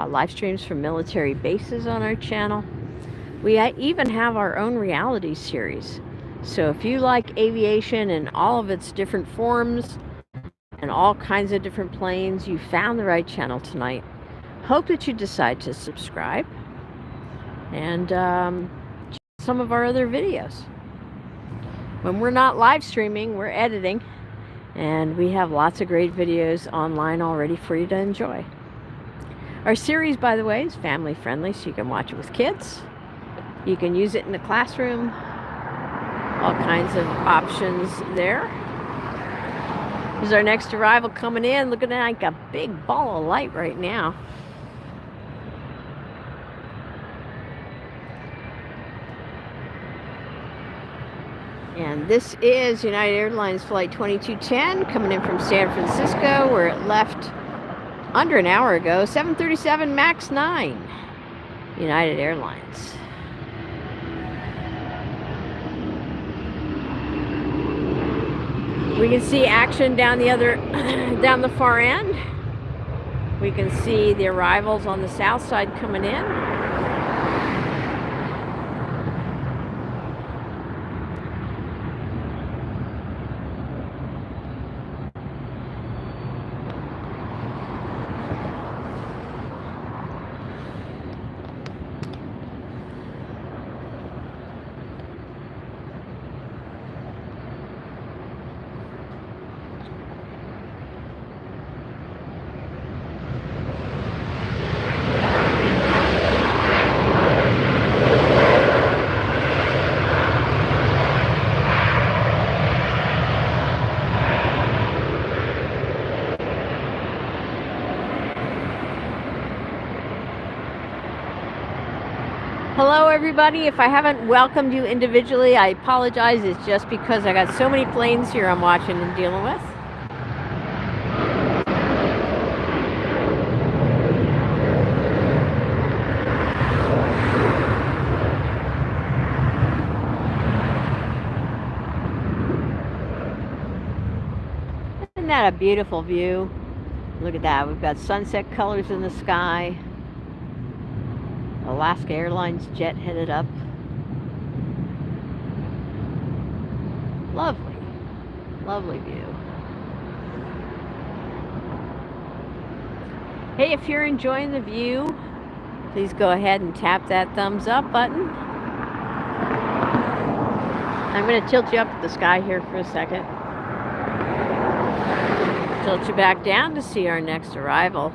live streams from military bases on our channel. We even have our own reality series. So if you like aviation in all of its different forms, and all kinds of different planes, you found the right channel tonight. Hope that you decide to subscribe and check some of our other videos. When we're not live streaming, we're editing, and we have lots of great videos online already for you to enjoy. Our series, by the way, is family friendly, so you can watch it with kids. You can use it in the classroom, all kinds of options there. Here's our next arrival coming in, looking like a big ball of light right now. And this is United Airlines Flight 2210 coming in from San Francisco, where it left under an hour ago. 737 MAX 9, United Airlines. We can see action down the far end. We can see the arrivals on the south side coming in. Hello everybody. If I haven't welcomed you individually, I apologize. It's just because I got so many planes here I'm watching and dealing with. Isn't that a beautiful view? Look at that. We've got sunset colors in the sky. Alaska Airlines jet headed up. Lovely, lovely view. Hey, if you're enjoying the view, please go ahead and tap that thumbs up button. I'm going to tilt you up at the sky here for a second. Tilt you back down to see our next arrival.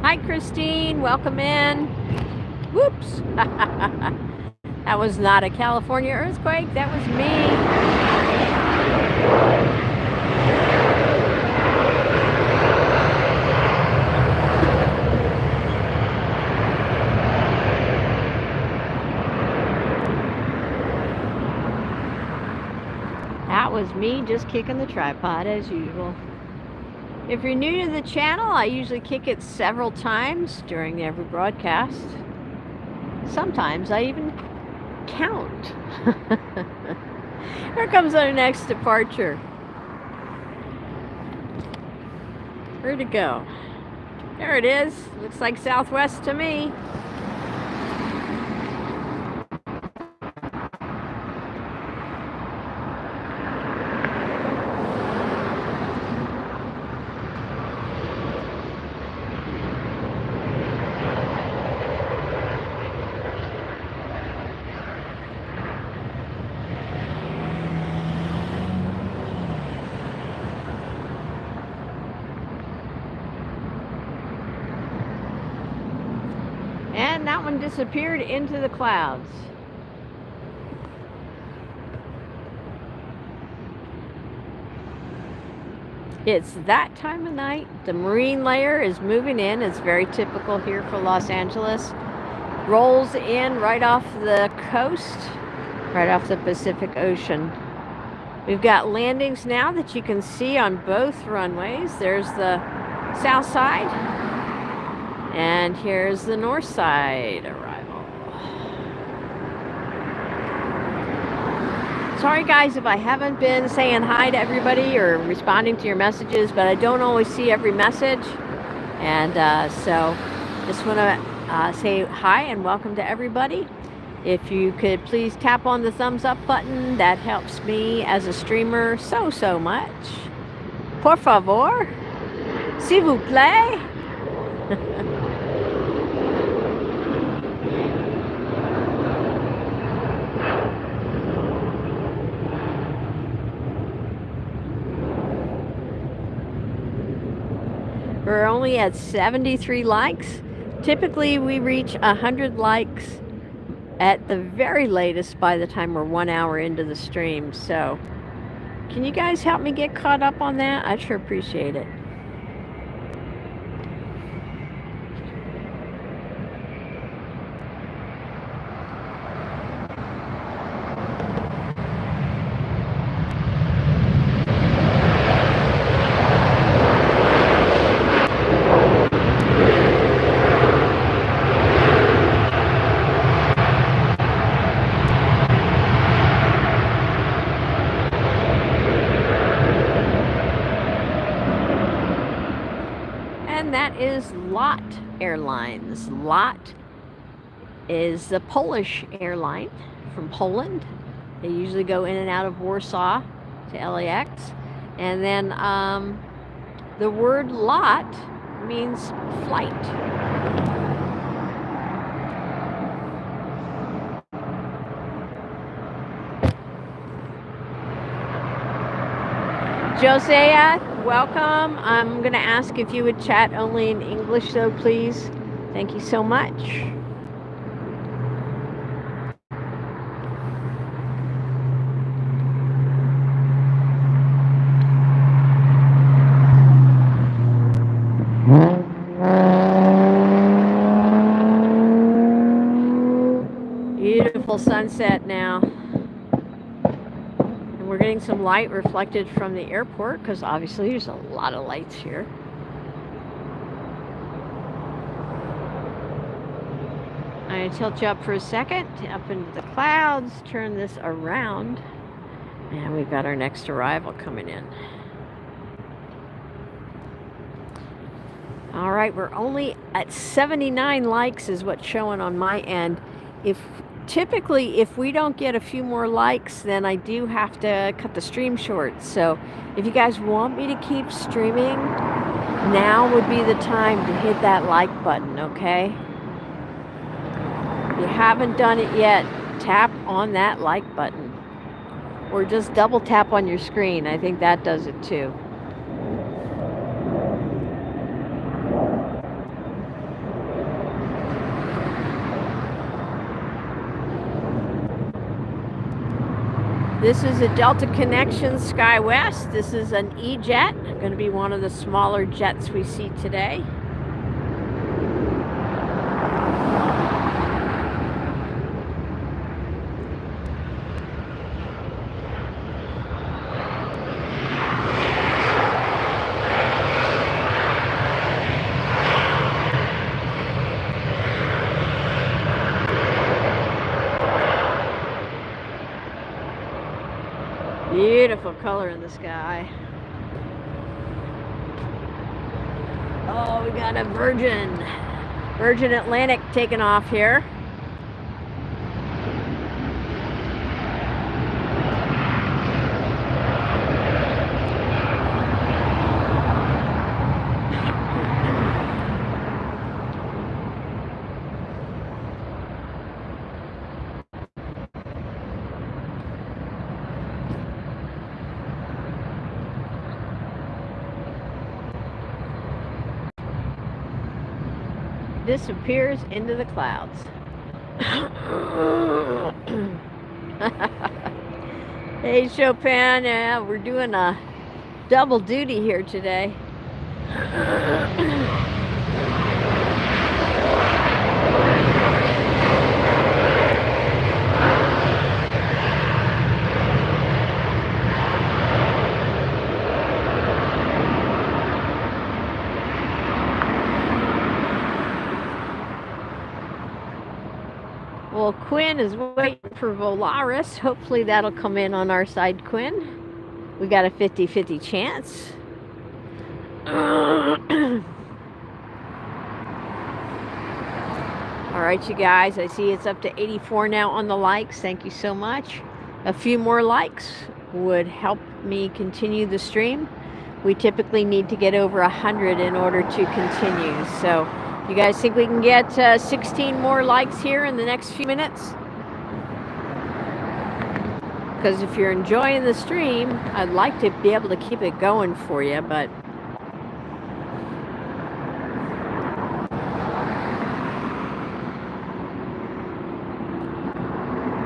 Hi, Christine. Welcome in. Whoops. That was not a California earthquake. That was me. That was me just kicking the tripod as usual. If you're new to the channel, I usually kick it several times during every broadcast. Sometimes I even count. Here comes our next departure. Where'd it go? There it is. Looks like Southwest to me. And that one disappeared into the clouds. It's that time of night. The marine layer is moving in. It's very typical here for Los Angeles. Rolls in right off the coast, right off the Pacific Ocean. We've got landings now that you can see on both runways. There's the south side. And here's the north side arrival. Sorry guys if I haven't been saying hi to everybody or responding to your messages, but I don't always see every message. And so just want to say hi and welcome to everybody. If you could please tap on the thumbs up button, that helps me as a streamer so much. Por favor, s'il vous plaît. we're only at 73 likes. Typically, we reach 100 likes at the very latest by the time we're 1 hour into the stream. So, can you guys help me get caught up on that? I'd sure appreciate it. Is LOT Airlines. LOT is the Polish airline from Poland. They usually go in and out of Warsaw to LAX. And then the word LOT means flight. Josiah, welcome. I'm going to ask if you would chat only in English, though, please. Thank you so much. Beautiful sunset now. We're getting some light reflected from the airport because obviously there's a lot of lights here. I'm going to tilt you up for a second, up into the clouds, turn this around, and we've got our next arrival coming in. All right, we're only at 79 likes is what's showing on my end. Typically, if we don't get a few more likes, then I do have to cut the stream short. So if you guys want me to keep streaming, now would be the time to hit that like button, okay? If you haven't done it yet, tap on that like button. Or just double tap on your screen. I think that does it too. This is a Delta Connection SkyWest. This is an E-Jet, going to be one of the smaller jets we see today. Beautiful color in the sky. Oh, we got a Virgin Atlantic taking off here. Disappears into the clouds. Hey Chopin, yeah, we're doing a double duty here today. Well, Quinn is waiting for Volaris. Hopefully that'll come in on our side, Quinn. We got a 50-50 chance. All right, you guys, I see it's up to 84 now on the likes. Thank you so much. A few more likes would help me continue the stream. We typically need to get over 100 in order to continue. So you guys think we can get 16 more likes here in the next few minutes? Because if you're enjoying the stream, I'd like to be able to keep it going for you, but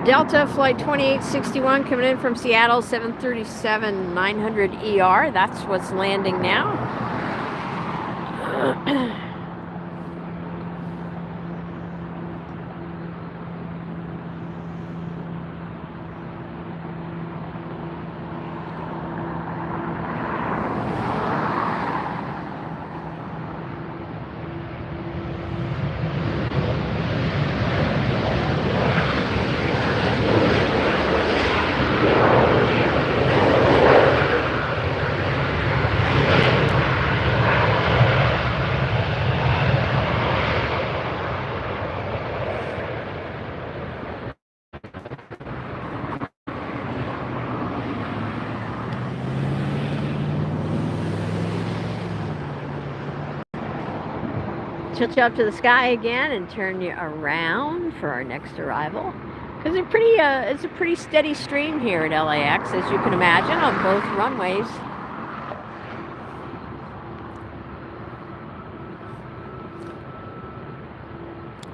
Delta Flight 2861 coming in from Seattle, 737-900 ER. That's what's landing now. Tilt you up to the sky again and turn you around for our next arrival. Because it's a pretty steady stream here at LAX, as you can imagine, on both runways.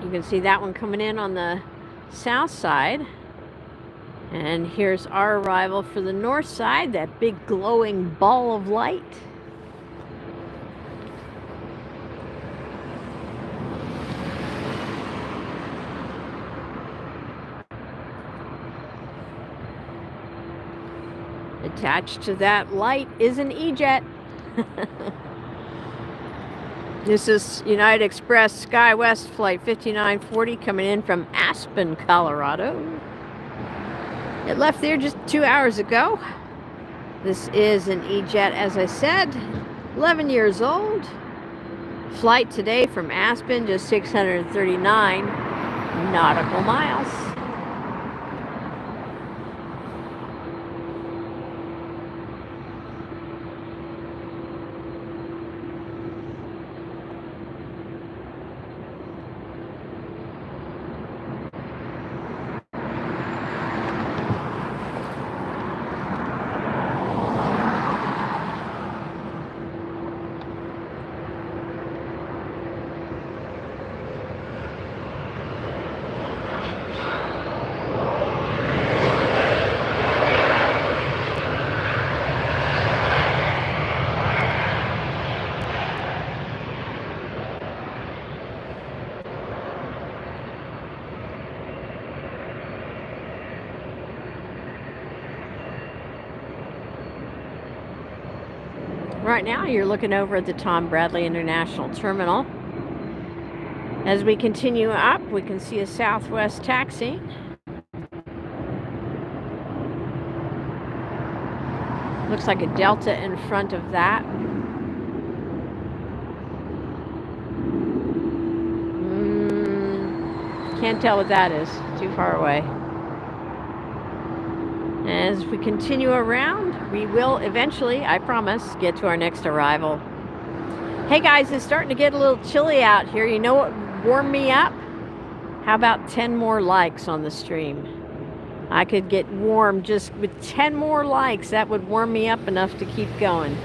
You can see that one coming in on the south side. And here's our arrival for the north side, that big glowing ball of light. Attached to that light is an E-Jet. This is United Express SkyWest Flight 5940 coming in from Aspen, Colorado. It left there just 2 hours ago. This is an E-Jet, as I said, 11 years old. Flight today from Aspen, just 639 nautical miles. Right now you're looking over at the Tom Bradley International Terminal. As we continue up, we can see a Southwest taxi. Looks like a Delta in front of that. Can't tell what that is. Too far away. As we continue around, we will eventually, I promise, get to our next arrival. Hey guys, it's starting to get a little chilly out here. You know what warmed me up? How about 10 more likes on the stream? I could get warm just with 10 more likes. That would warm me up enough to keep going.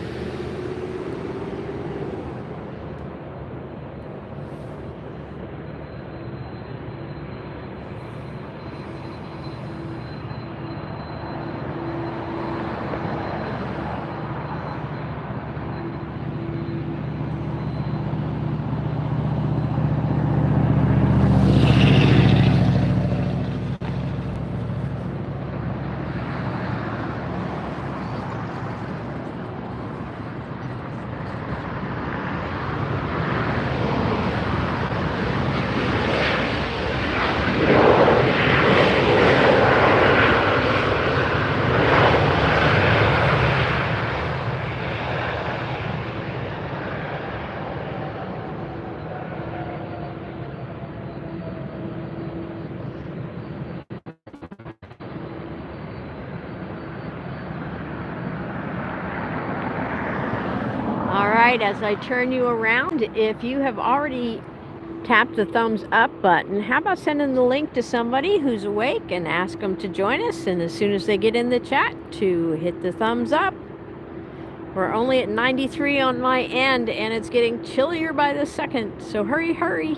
As I turn you around, if you have already tapped the thumbs up button, how about sending the link to somebody who's awake and ask them to join us, and as soon as they get in the chat, to hit the thumbs up. We're only at 93 on my end, and it's getting chillier by the second, so hurry, hurry.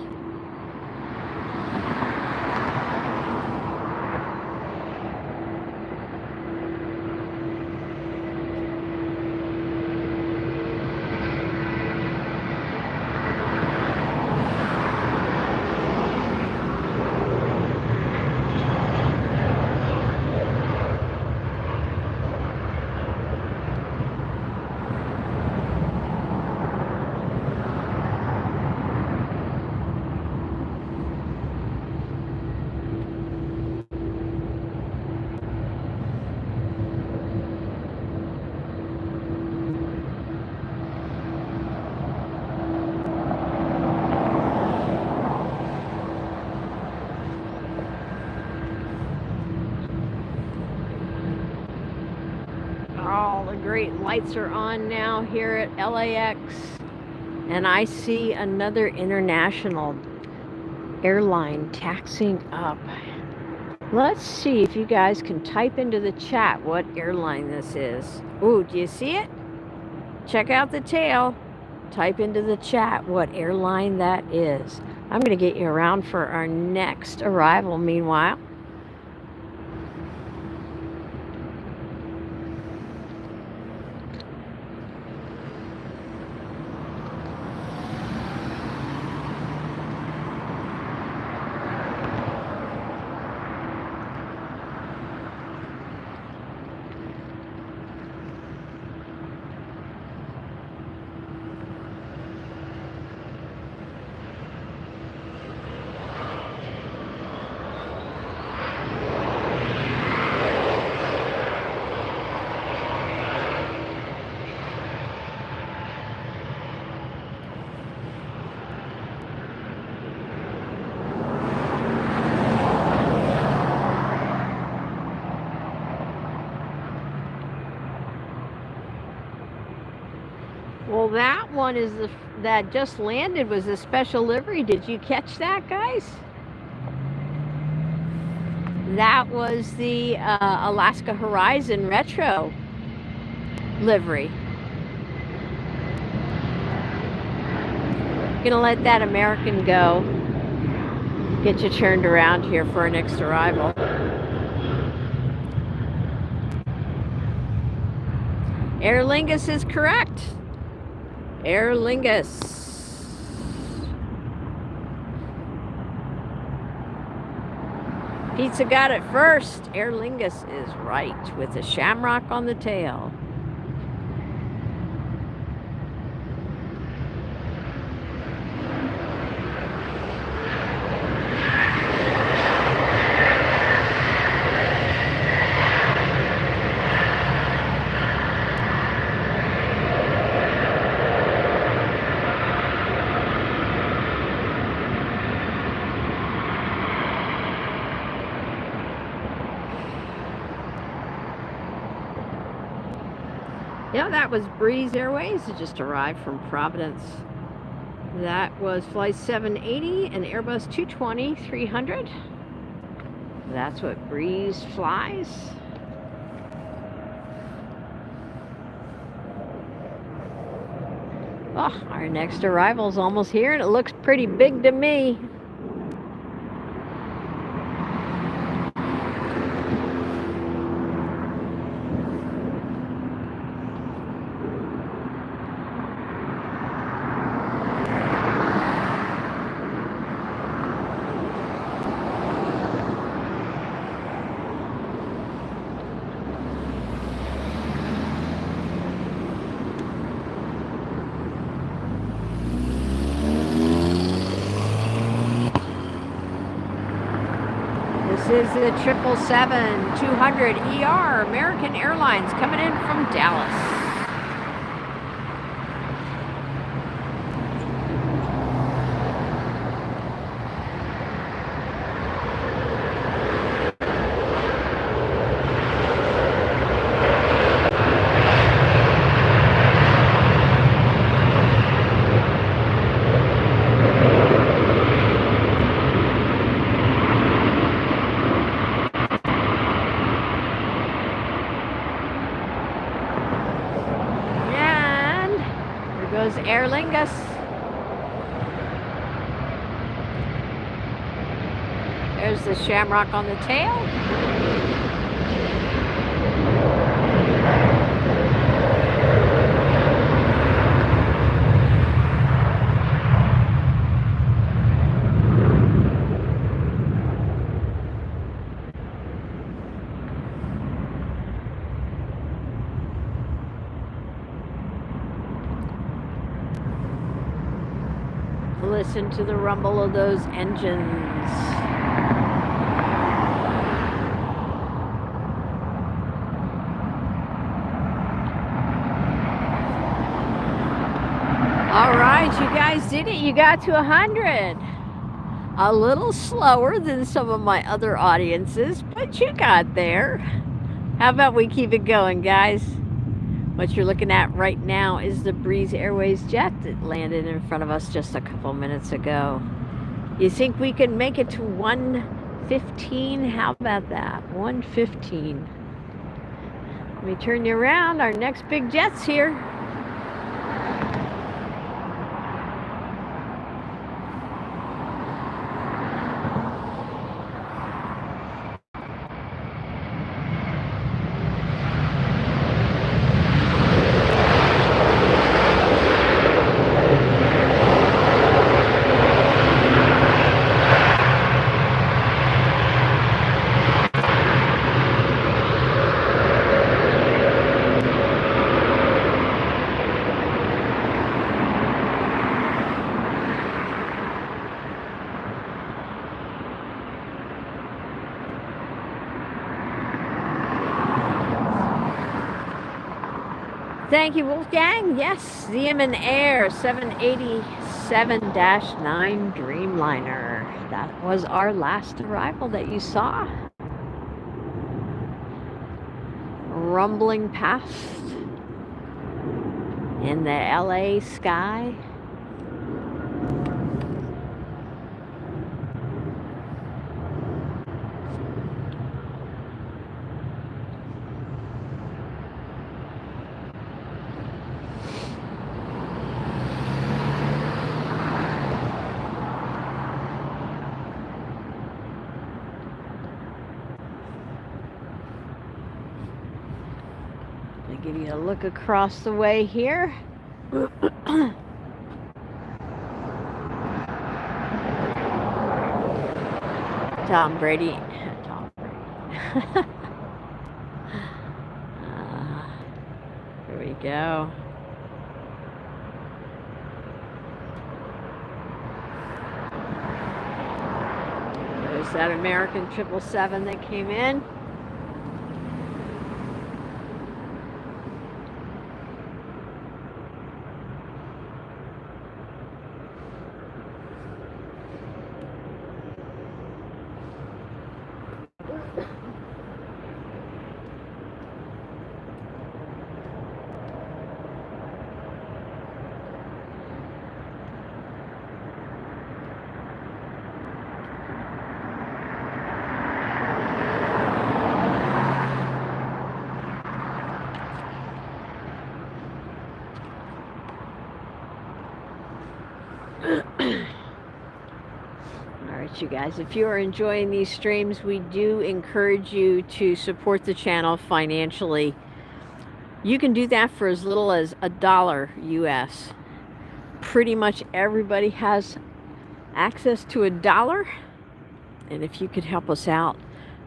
all the great lights are on now here at LAX. And I see another international airline taxiing up. Let's see if you guys can type into the chat what airline this is. Ooh, do you see it? Check out the tail. Type into the chat what airline that is. I'm going to get you around for our next arrival meanwhile. Well, that one is that just landed was a special livery. Did you catch that, guys? That was the Alaska Horizon Retro livery. Gonna let that American go. Get you turned around here for our next arrival. Aer Lingus is correct. Aer Lingus. Pizza got it first. Aer Lingus is right with a shamrock on the tail. Yeah, that was Breeze Airways. It just arrived from Providence. That was Flight 780 and Airbus A320-900. That's what Breeze flies. Oh, our next arrival is almost here, and it looks pretty big to me. This is the 777-200 ER, American Airlines, coming in from Dallas. Goes Aer Lingus. There's the shamrock on the tail. Listen to the rumble of those engines. All right, you guys did it. You got to 100. A little slower than some of my other audiences, but you got there. How about we keep it going, guys? What you're looking at right now is the Breeze Airways jet that landed in front of us just a couple minutes ago. You think we could make it to 115? How about that? 115. Let me turn you around. Our next big jet's here. Thank you, Wolfgang. Yes, Zeeman Air 787-9 Dreamliner. That was our last arrival that you saw. Rumbling past in the LA sky. Give you a look across the way here. Tom Brady. Here we go. There's that American 777 that came in. You guys, if you are enjoying these streams, we do encourage you to support the channel financially. You can do that for as little as $1 US. Pretty much everybody has access to $1, and if you could help us out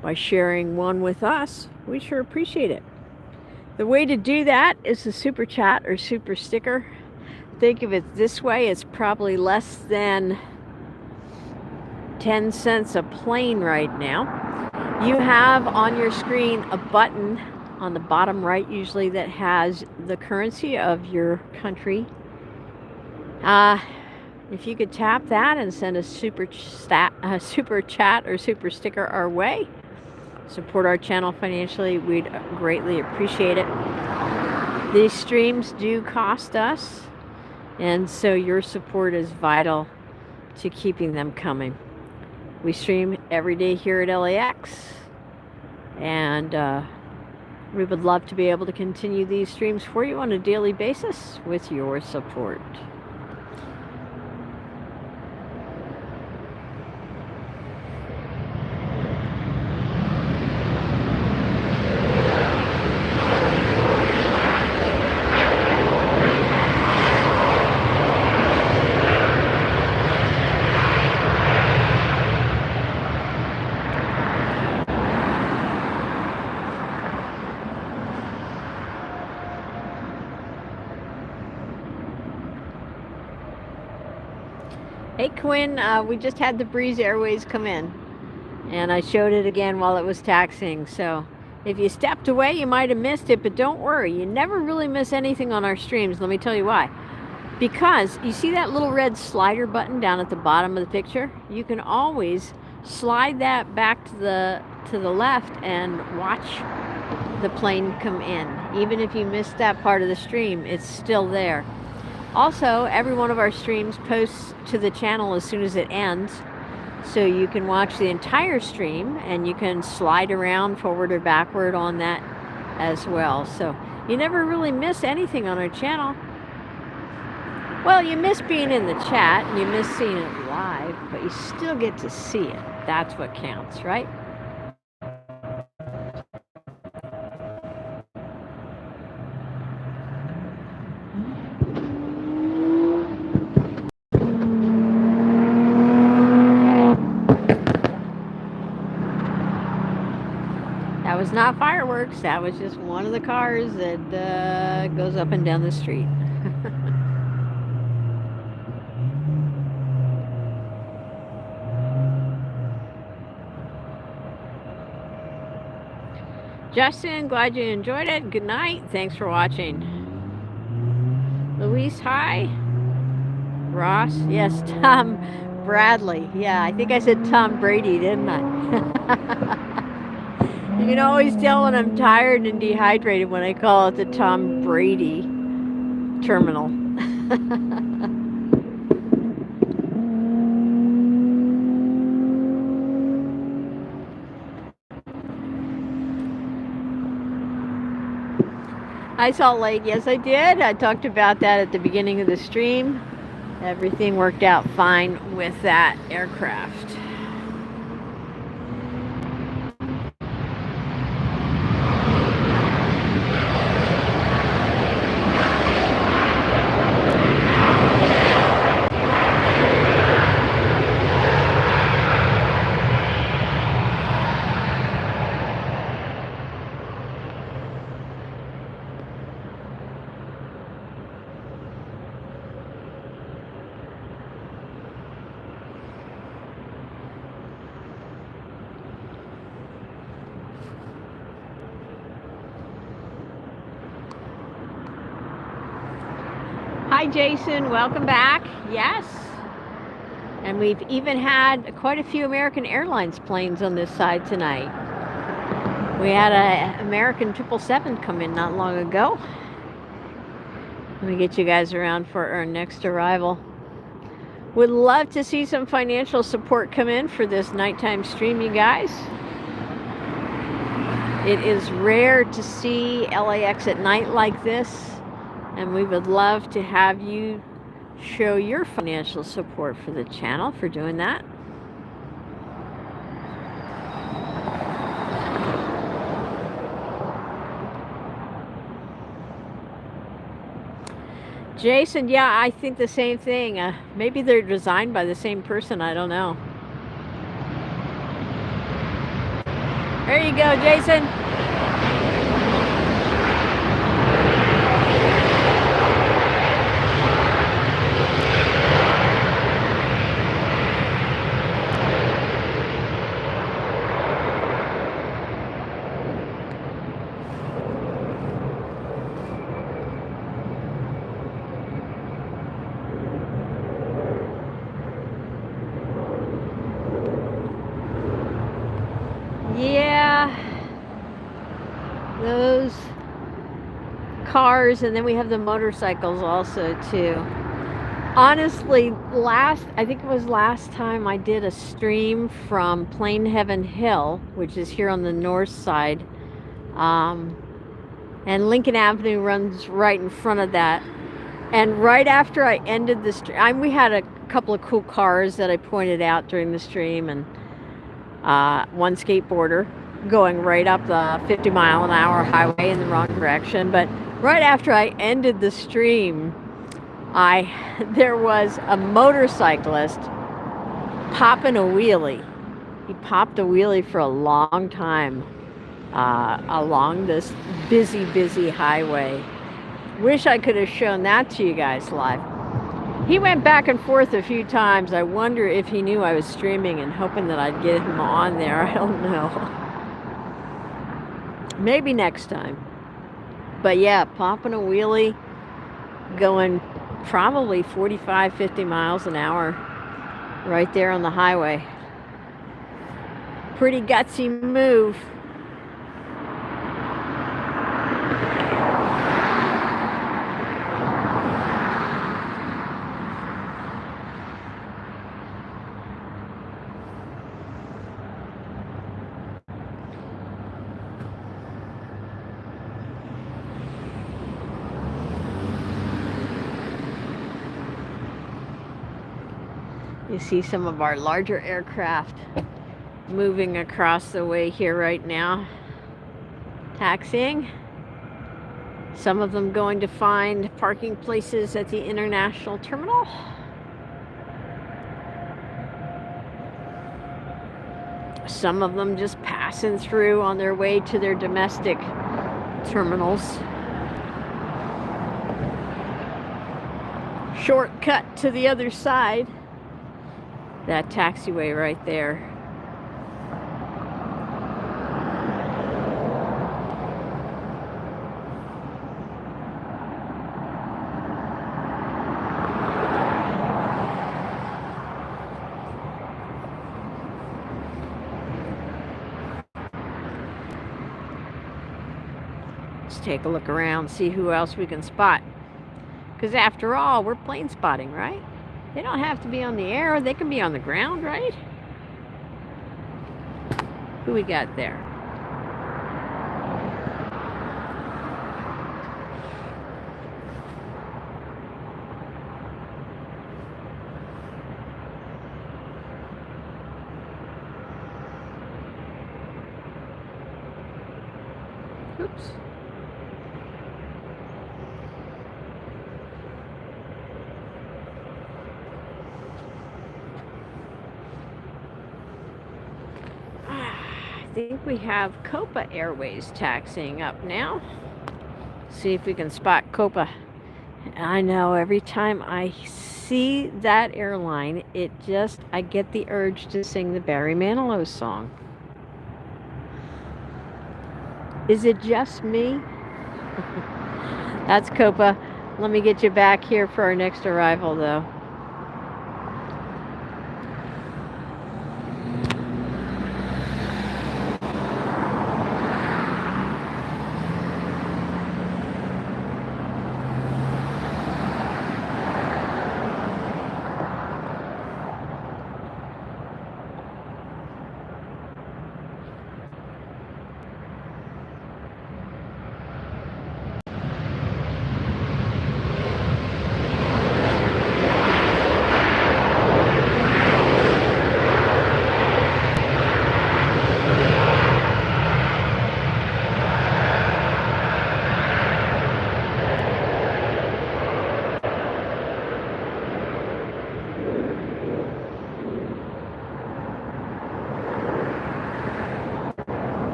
by sharing one with us, we sure appreciate it. The way to do that is the super chat or super sticker. Think of it this way: it's probably less than 10 cents a plane right now. You have on your screen a button on the bottom right usually that has the currency of your country. If you could tap that and send a super chat or super sticker our way, support our channel financially, we'd greatly appreciate it. These streams do cost us, and so your support is vital to keeping them coming. We stream every day here at LAX, and we would love to be able to continue these streams for you on a daily basis with your support. Hey Quinn, we just had the Breeze Airways come in, and I showed it again while it was taxiing, so if you stepped away you might have missed it, but don't worry, you never really miss anything on our streams. Let me tell you why. Because you see that little red slider button down at the bottom of the picture? You can always slide that back to the left and watch the plane come in. Even if you missed that part of the stream, it's still there. Also, every one of our streams posts to the channel as soon as it ends, so you can watch the entire stream and you can slide around forward or backward on that as well. So you never really miss anything on our channel. Well, you miss being in the chat and you miss seeing it live, but you still get to see it. That's what counts, right? That was not fireworks. That was just one of the cars that goes up and down the street. Justin, glad you enjoyed it. Good night. Thanks for watching. Luis, hi. Ross, yes. Tom Bradley. Yeah, I think I said Tom Brady, didn't I? You can always tell when I'm tired and dehydrated when I call it the Tom Brady terminal. Hi, Salt Lake. Yes, I did. I talked about that at the beginning of the stream. Everything worked out fine with that aircraft. Hi Jason, welcome back. Yes, and we've even had quite a few American Airlines planes on this side tonight. We had an American 777 come in not long ago. Let me get you guys around for our next arrival. Would love to see some financial support come in for this nighttime stream, you guys. It is rare to see LAX at night like this. And we would love to have you show your financial support for the channel for doing that. Jason, yeah, I think the same thing. Maybe they're designed by the same person. I don't know. There you go, Jason. Yeah, those cars, and then we have the motorcycles also too. Honestly, I think it was last time I did a stream from Plain Heaven Hill, which is here on the north side, and Lincoln Avenue runs right in front of that. And right after I ended the stream, we had a couple of cool cars that I pointed out during the stream, and one skateboarder going right up the 50-mile-an-hour highway in the wrong direction. But right after I ended the stream, there was a motorcyclist popping a wheelie. He popped a wheelie for a long time along this busy highway. Wish I could have shown that to you guys live. He went back and forth a few times. I wonder if he knew I was streaming and hoping that I'd get him on there. I don't know. Maybe next time. But yeah, popping a wheelie, going probably 45, 50 miles an hour right there on the highway. Pretty gutsy move. You see some of our larger aircraft moving across the way here right now, taxiing. Some of them going to find parking places at the international terminal. Some of them just passing through on their way to their domestic terminals. Shortcut to the other side. That taxiway right there. Let's take a look around, see who else we can spot. Because after all, we're plane spotting, right? They don't have to be on the air. They can be on the ground, right? Who we got there? Oops. I think we have Copa Airways taxiing up now. See if we can spot Copa. I know every time I see that airline, I get the urge to sing the Barry Manilow song. Is it just me? That's Copa. Let me get you back here for our next arrival, though.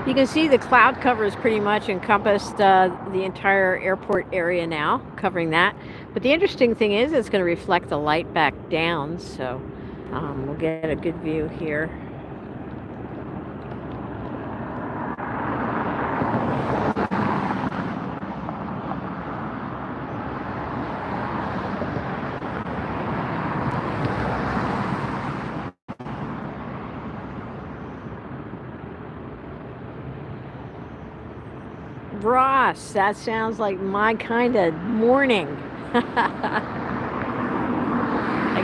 You can see the cloud cover has pretty much encompassed the entire airport area now, covering that. But the interesting thing is it's going to reflect the light back down, so we'll get a good view here. Ross, that sounds like my kind of morning. I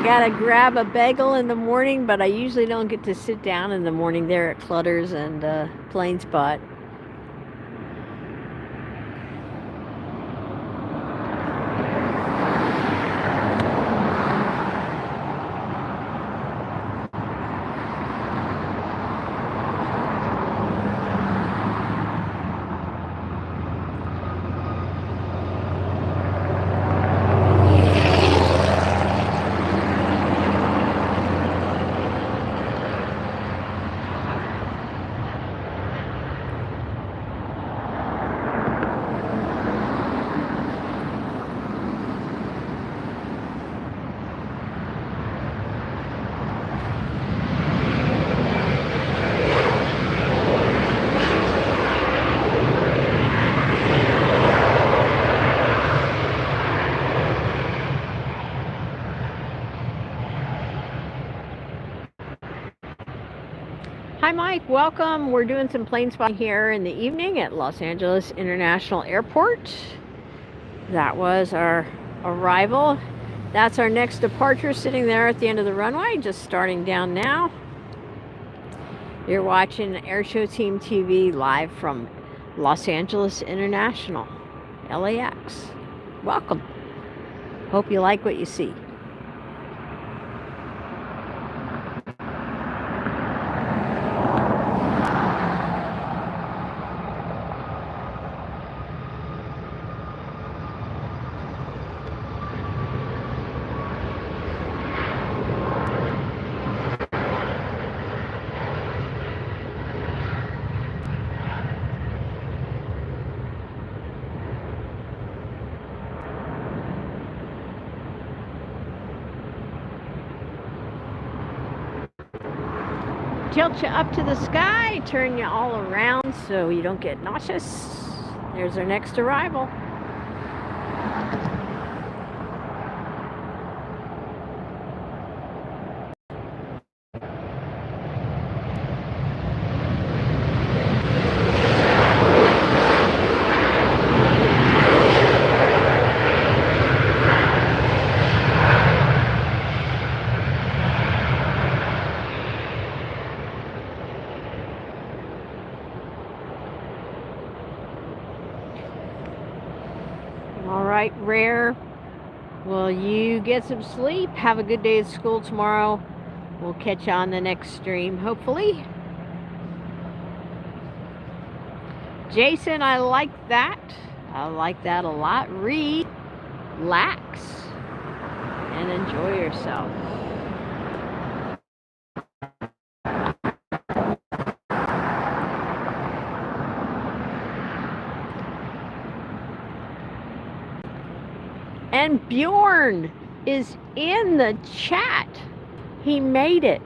gotta grab a bagel in the morning, but I usually don't get to sit down in the morning there at Clutters and Planespot. Hi Mike, welcome. We're doing some plane spotting here in the evening at Los Angeles International Airport. That was our arrival. That's our next departure, sitting there at the end of the runway, just starting down now. You're watching AirshowTeam TV live from Los Angeles International, LAX. Welcome. Hope you like what you see. Tilt you up to the sky, turn you all around so you don't get nauseous. There's our next arrival. All right, Rare. Well, you get some sleep. Have a good day at school tomorrow. We'll catch you on the next stream, hopefully. Jason, I like that. I like that a lot. Relax and enjoy yourself. And Bjorn is in the chat. He made it.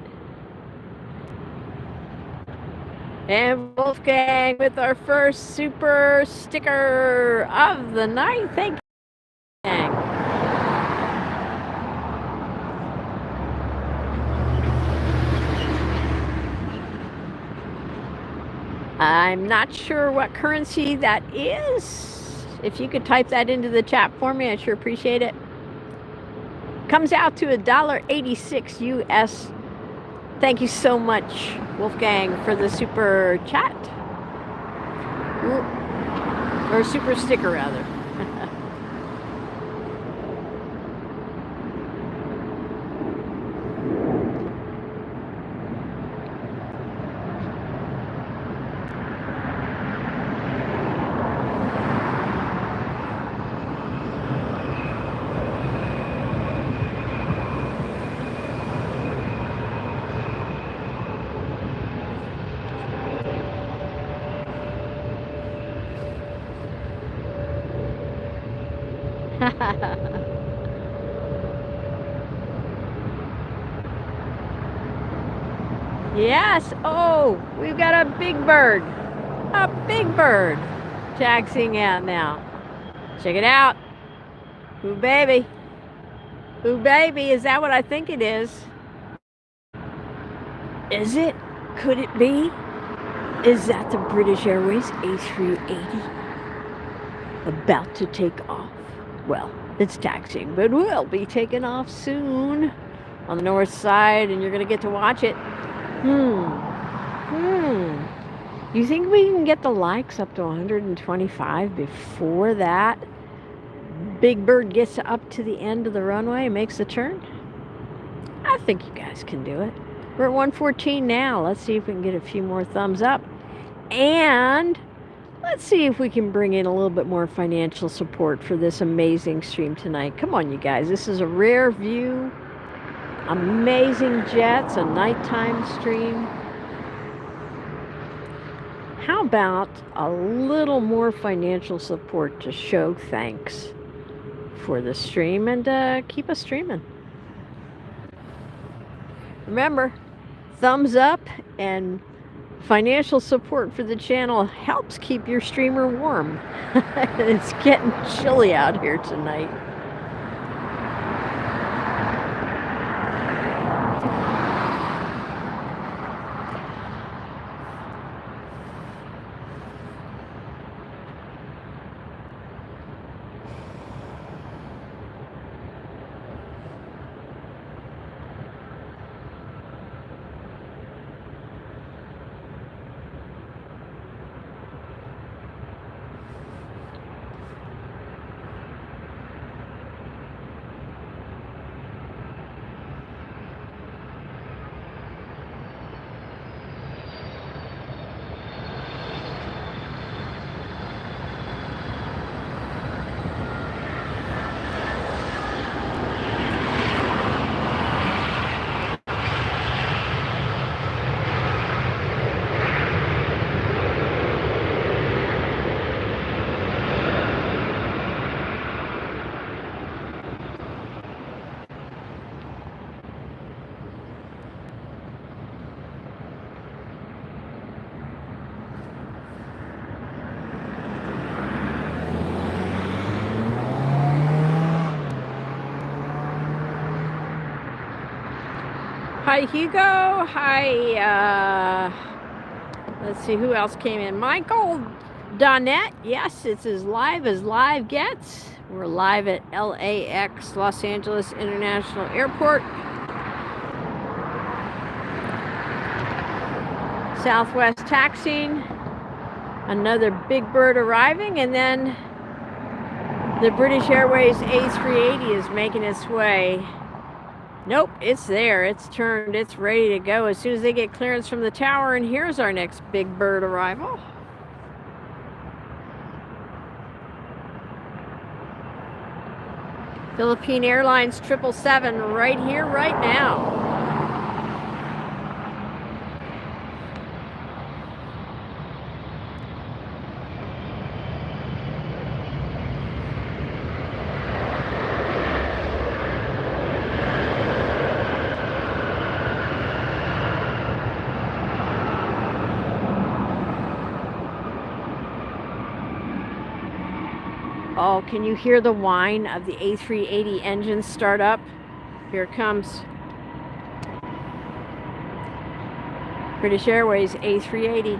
And Wolfgang with our first super sticker of the night. Thank you. I'm not sure what currency that is. If you could type that into the chat for me, I'd sure appreciate it. Comes out to $1.86 US. Thank you so much, Wolfgang, for the super chat. Or super sticker, rather. Yes. Oh, we've got a big bird. A big bird taxiing out now. Check it out. Ooh, baby. Ooh, baby. Is that what I think it is? Is it? Could it be? Is that the British Airways A380 about to take off? Well, it's taxiing, but we'll be taking off soon on the north side, and you're going to get to watch it. You think we can get the likes up to 125 before that big bird gets up to the end of the runway and makes the turn? I think you guys can do it. We're at 114 now. Let's see if we can get a few more thumbs up. And let's see if we can bring in a little bit more financial support for this amazing stream tonight. Come on, you guys. This is a rare view. Amazing jets, a nighttime stream. How about a little more financial support to show thanks for the stream and keep us streaming? Remember, thumbs up and financial support for the channel helps keep your streamer warm. It's getting chilly out here tonight. Hi, Hugo. Hi, let's see who else came in. Michael Donette. Yes, it's as live gets. We're live at LAX, Los Angeles International Airport. Southwest taxiing. Another big bird arriving, and then the British Airways A380 is making its way. Nope, it's there, it's turned, it's ready to go as soon as they get clearance from the tower, and here's our next big bird arrival. Philippine Airlines 777 right here, right now. Oh, can you hear the whine of the A380 engine start up? Here it comes. British Airways A380.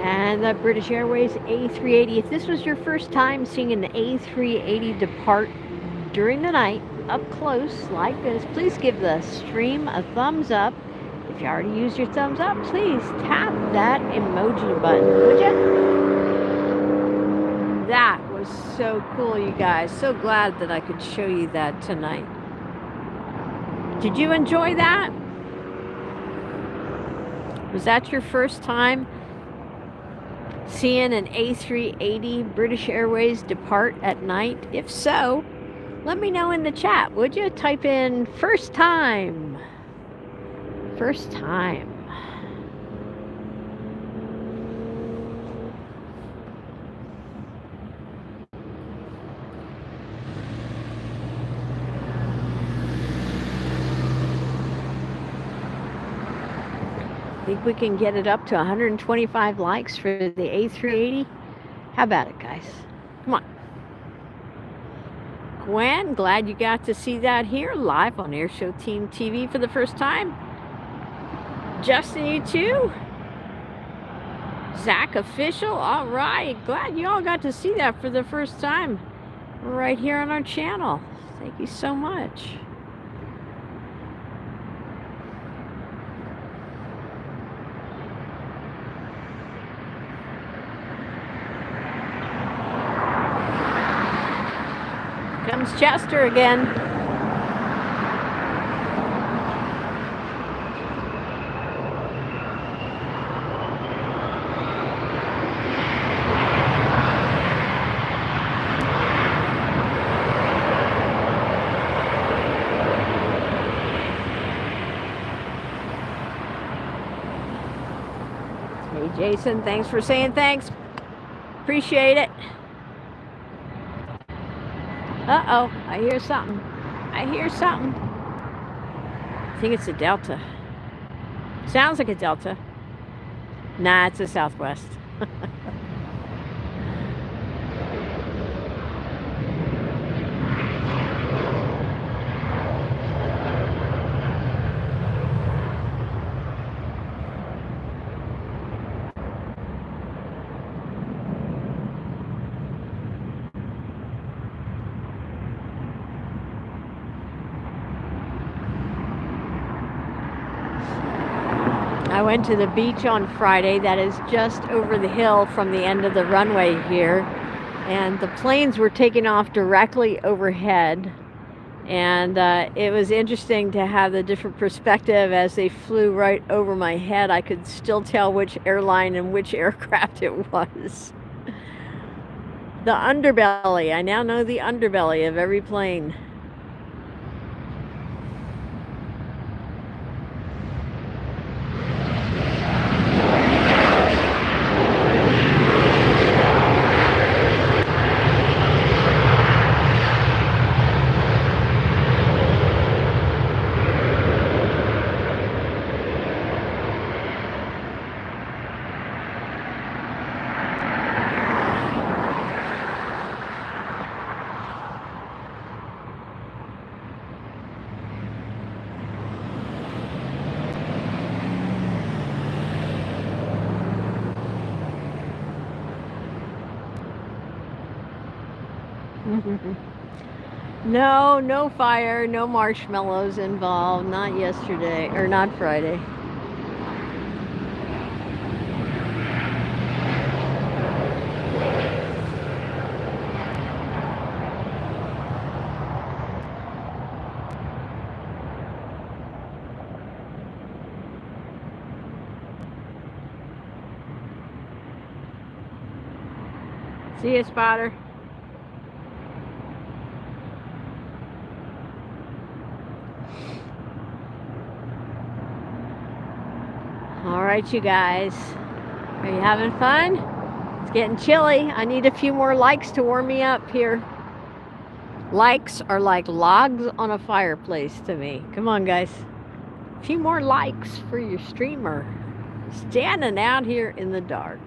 And the British Airways A380. If this was your first time seeing an A380 depart during the night, up close like this, please give the stream a thumbs up. If you already used your thumbs up, please tap that emoji button, would you? That was so cool, you guys. So glad that I could show you that tonight. Did you enjoy that? Was that your first time seeing an A380 British Airways depart at night? If so, let me know in the chat, would you? Type in first time. First time. Think we can get it up to 125 likes for the A380? How about it, guys? Come on. Gwen, glad you got to see that here live on AirshowTeam TV for the first time. Justin, you too? Zach Official, all right. Glad you all got to see that for the first time right here on our channel. Thank you so much. Comes Chester again. Hey Jason, thanks for saying thanks. Appreciate it. Uh-oh, I hear something. I hear something. I think it's a Delta. Sounds like a Delta. Nah, it's a Southwest. I went to the beach on Friday. That is just over the hill from the end of the runway here. and the planes were taking off directly overhead. And it was interesting to have the different perspective as they flew right over my head. I could still tell which airline and which aircraft it was. The underbelly. I now know the underbelly of every plane. No fire, no marshmallows involved, not yesterday, or not Friday. See ya, spotter. All right, you guys, are you having fun? It's getting chilly. I need a few more likes to warm me up here. Likes are like logs on a fireplace to me. Come on, guys. A few more likes for your streamer. Standing out here in the dark.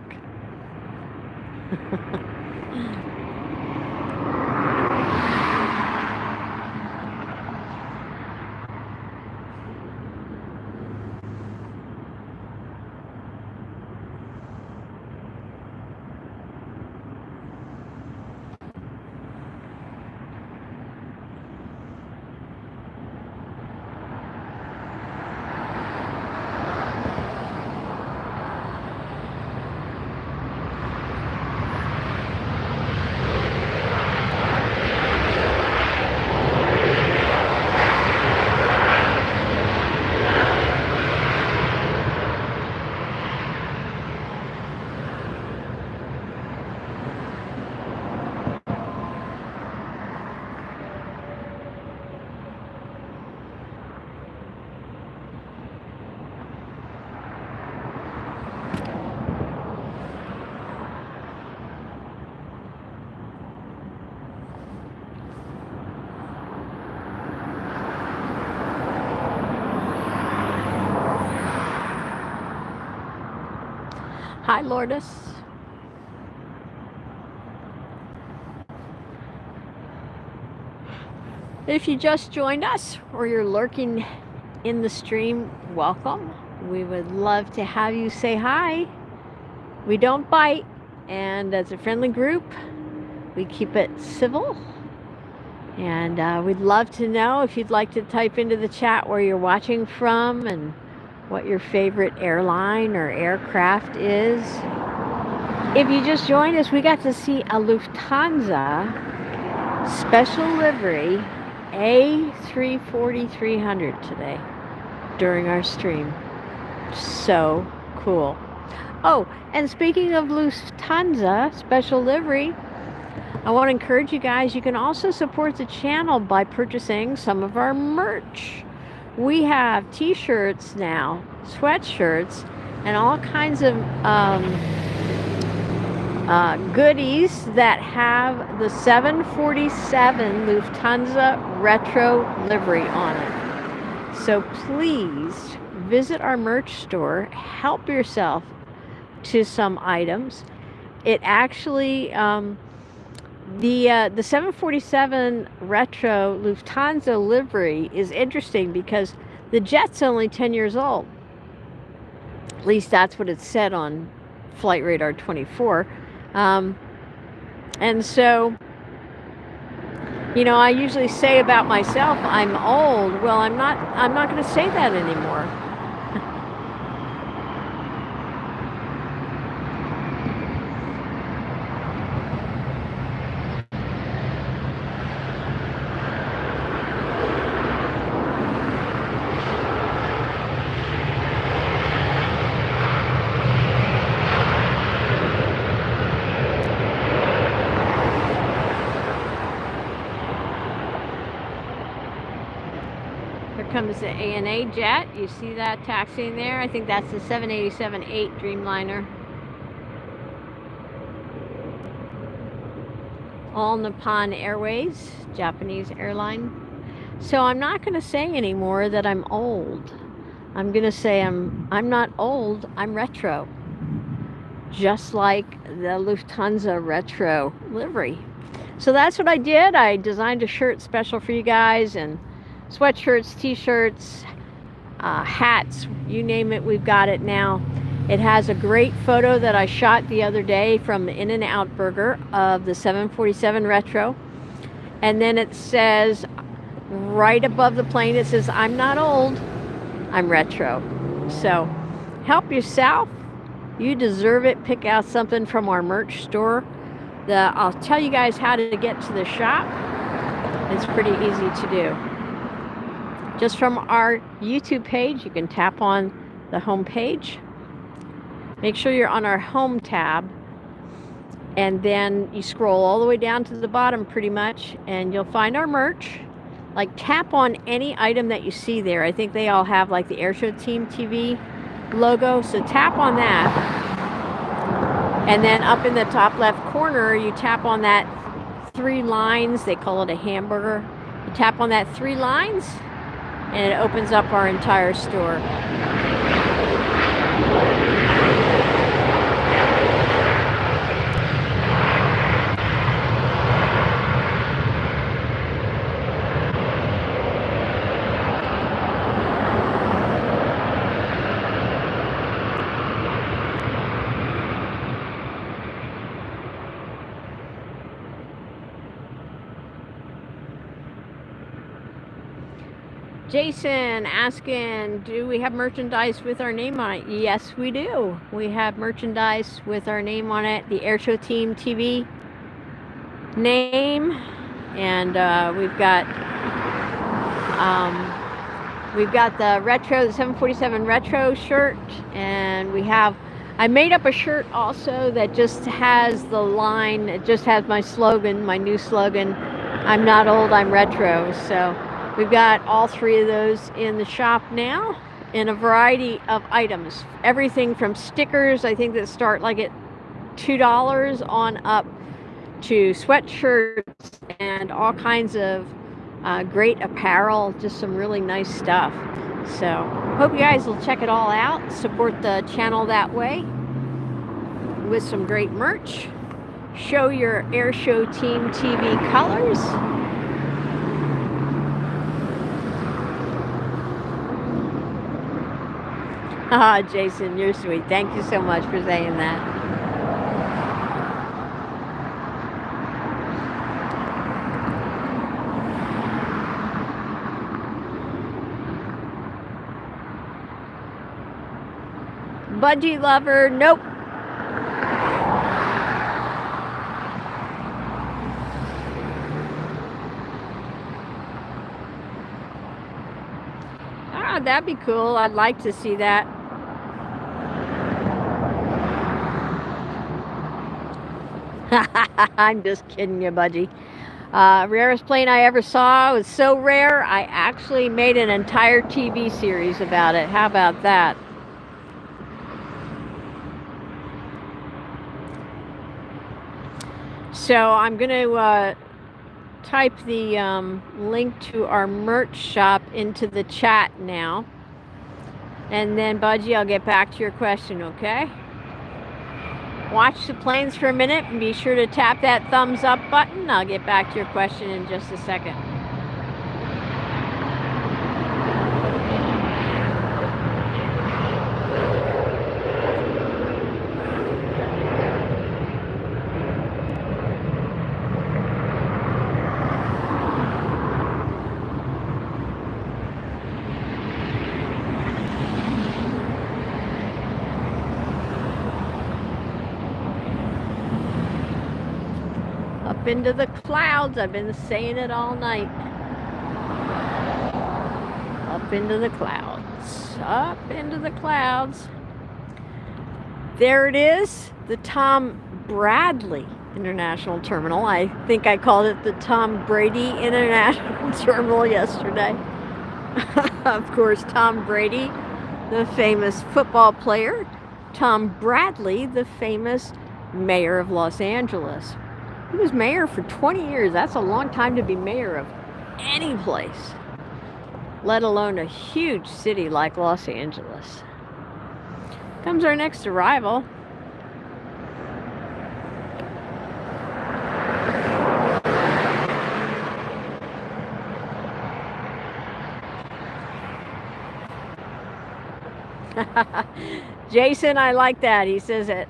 Hi, Lourdes. If you just joined us or you're lurking in the stream, welcome. We would love to have you say hi. We don't bite, and as a friendly group, we keep it civil. And we'd love to know if you'd like to type into the chat where you're watching from and what your favorite airline or aircraft is. If you just joined us, we got to see a Lufthansa special livery A340-300 today during our stream. So cool. Oh, and speaking of Lufthansa special livery, I want to encourage you guys, you can also support the channel by purchasing some of our merch. We have t-shirts now, sweatshirts, and all kinds of goodies that have the 747 Lufthansa retro livery on it. So please visit our merch store, help yourself to some items. It actually, the 747 retro Lufthansa livery is interesting because the jet's only 10 years old. At least that's what it said on Flight Radar 24. And so, you know, I usually say about myself, I'm old. Well, I'm not going to say that anymore. comes the ANA jet. You see that taxiing there? I think that's the 787-8 Dreamliner. All Nippon Airways, Japanese airline. So I'm not going to say anymore that I'm old. I'm going to say I'm not old, I'm retro. Just like the Lufthansa retro livery. So that's what I did. I designed a shirt special for you guys, and sweatshirts, t-shirts, hats, you name it, we've got it now. It has a great photo that I shot the other day from In-N-Out Burger of the 747 Retro. And then it says, right above the plane, it says, I'm not old, I'm retro. So help yourself. You deserve it. Pick out something from our merch store. I'll tell you guys how to get to the shop. It's pretty easy to do. Just from our YouTube page, you can tap on the home page. Make sure you're on our home tab, and then you scroll all the way down to the bottom pretty much, and you'll find our merch. Like, tap on any item that you see there. I think they all have like the AirshowTeam TV logo, so tap on that. And then up in the top left corner, you tap on that 3 lines. They call it a hamburger. You tap on that 3 lines, and it opens up our entire store. Jason asking, do we have merchandise with our name on it? Yes, we do. We have merchandise with our name on it, the AirshowTeam TV name, and we've got the retro, the 747 retro shirt, and I made up a shirt also that just has the line. It just has my slogan, my new slogan, I'm not old, I'm retro. So we've got all 3 of those in the shop now in a variety of items. Everything from stickers, I think, that start like at $2 on up, to sweatshirts and all kinds of great apparel, just some really nice stuff. So hope you guys will check it all out. Support the channel that way with some great merch. Show your AirshowTeam TV colors. Ah, Jason, you're sweet. Thank you so much for saying that. Budgie lover, nope. Ah, that'd be cool. I'd like to see that. I'm just kidding you, Budgie. Rarest plane I ever saw. It was so rare, I actually made an entire TV series about it. How about that? So I'm going to type the link to our merch shop into the chat now. And then, Budgie, I'll get back to your question, okay? Watch the planes for a minute and be sure to tap that thumbs up button. I'll get back to your question in just a second. Up into the clouds. I've been saying it all night. Up into the clouds. Up into the clouds. There it is, the Tom Bradley International Terminal. I think I called it the Tom Brady International Terminal yesterday. Of course, Tom Brady, the famous football player. Tom Bradley, the famous mayor of Los Angeles. He was mayor for 20 years. That's a long time to be mayor of any place, let alone a huge city like Los Angeles. Comes our next arrival. Jason, I like that. He says at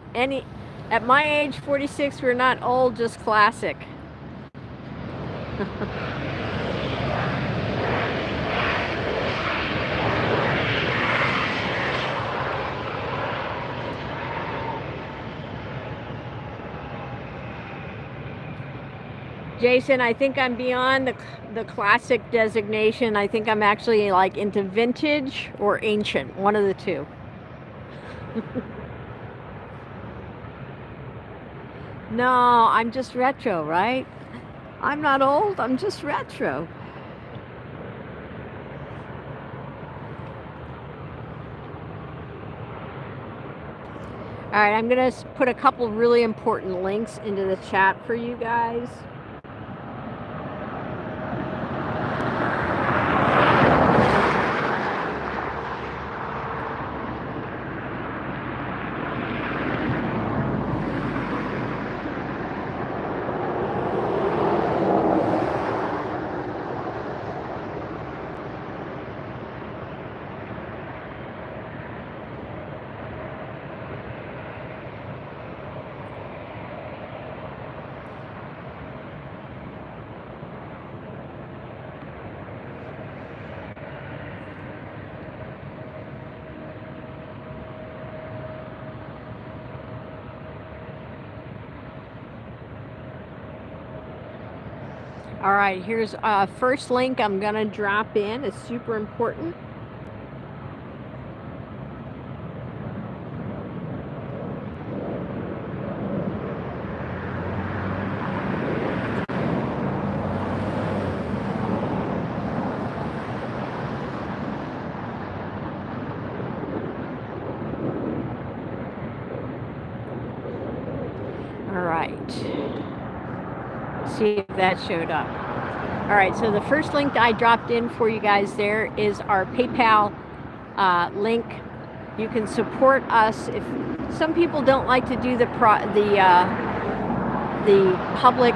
my age, 46, we're not old, just classic. Jason, I think I'm beyond the classic designation. I think I'm actually like into vintage or ancient, one of the two. No, I'm just retro, right? I'm not old, I'm just retro. All right, I'm gonna put a couple really important links into the chat for you guys. All right, here's first link I'm gonna drop in. It's super important. All right. See if that showed up. All right, so the first link I dropped in for you guys there is our PayPal link. You can support us. If some people don't like to do the public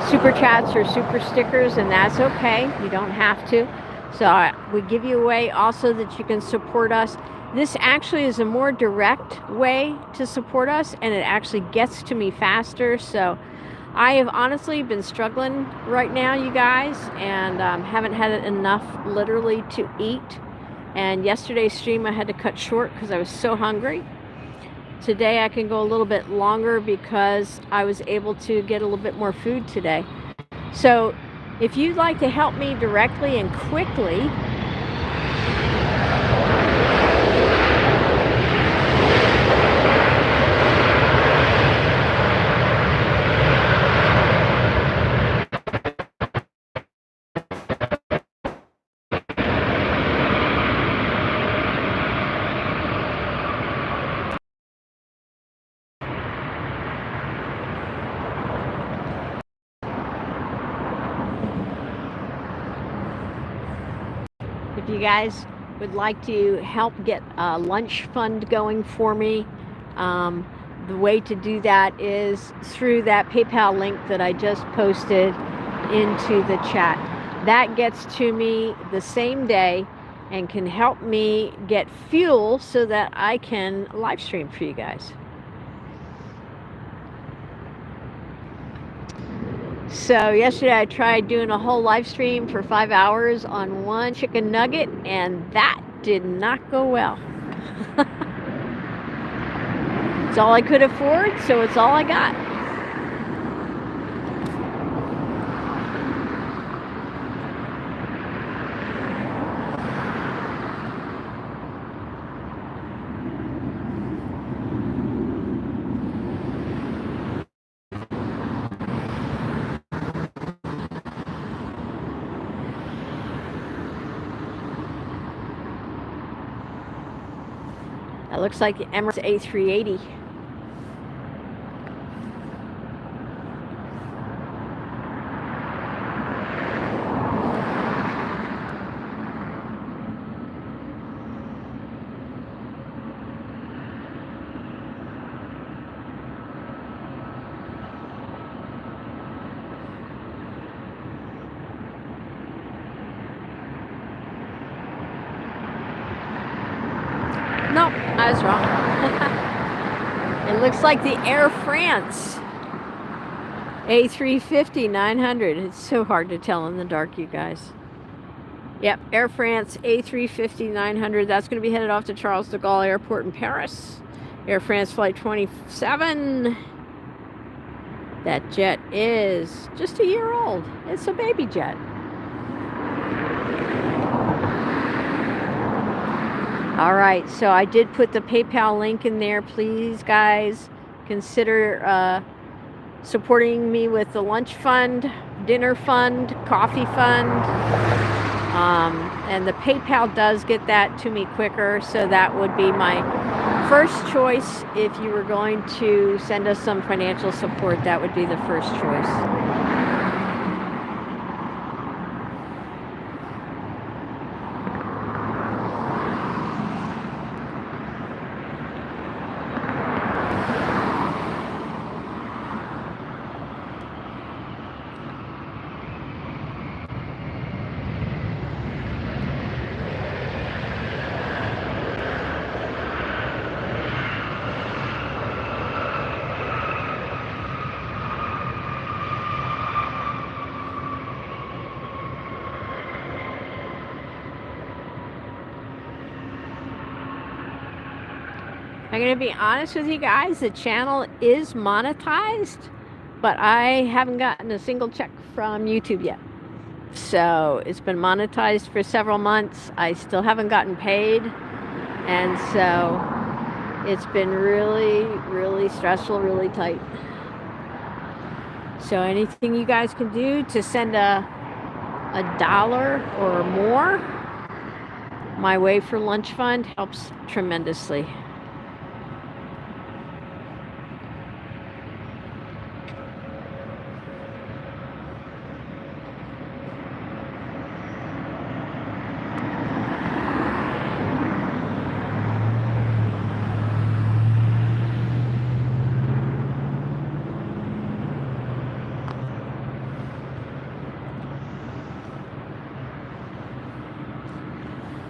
super chats or super stickers, and that's okay. You don't have to. So we give you a way also that you can support us. This actually is a more direct way to support us, and it actually gets to me faster. So I have honestly been struggling right now, you guys, and haven't had enough literally to eat. And yesterday's stream I had to cut short because I was so hungry. Today I can go a little bit longer because I was able to get a little bit more food today. So if you'd like to help me directly and quickly, if you guys would like to help get a lunch fund going for me, the way to do that is through that PayPal link that I just posted into the chat. That gets to me the same day and can help me get fuel so that I can live stream for you guys. So yesterday I tried doing a whole live stream for 5 hours on one chicken nugget, and that did not go well. It's all I could afford, so it's all I got. It looks like Emirates A380. Nope, I was wrong. It looks like the Air France A350-900. It's so hard to tell in the dark, you guys. Yep, Air France A350-900. That's going to be headed off to Charles de Gaulle Airport in Paris. Air France Flight 27. That jet is just a year old. It's a baby jet. All right, so I did put the PayPal link in there. Please, guys, consider supporting me with the lunch fund, dinner fund, coffee fund. And the PayPal does get that to me quicker, so that would be my first choice. If you were going to send us some financial support, that would be the first choice. I'm going to be honest with you guys, the channel is monetized, but I haven't gotten a single check from YouTube yet. So it's been monetized for several months. I still haven't gotten paid. And so it's been really, really stressful, really tight. So anything you guys can do to send a dollar or more my way for lunch fund helps tremendously.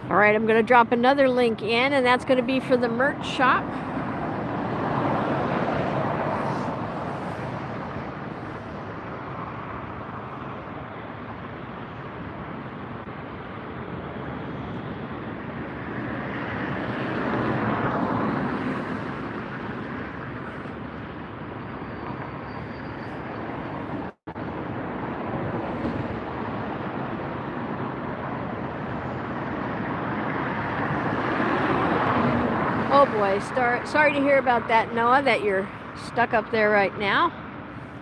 All right, I'm going to drop another link in, and that's going to be for the merch shop. Oh boy, sorry to hear about that, Noah, that you're stuck up there right now.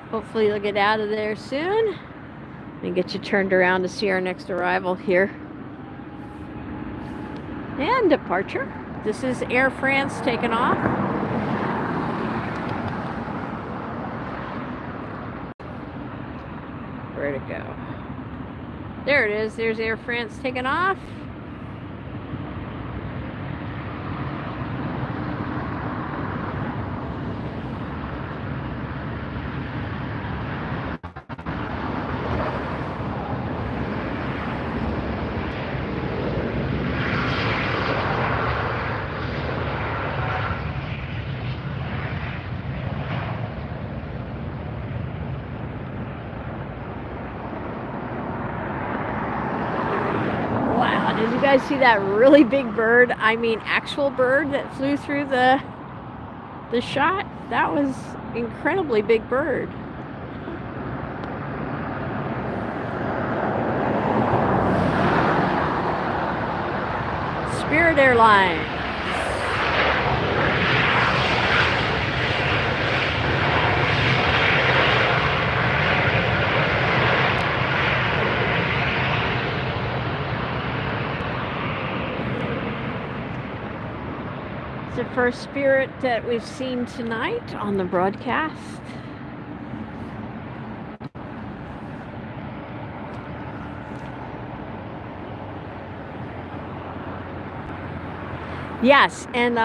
Hopefully you'll get out of there soon and get you turned around to see our next arrival here. And departure. This is Air France taking off. Where'd it go? There it is. There's Air France taking off. Did you guys see that really big bird? I mean, actual bird that flew through the shot? That was incredibly big bird. Spirit Airlines. It's the first Spirit that we've seen tonight on the broadcast. Yes, and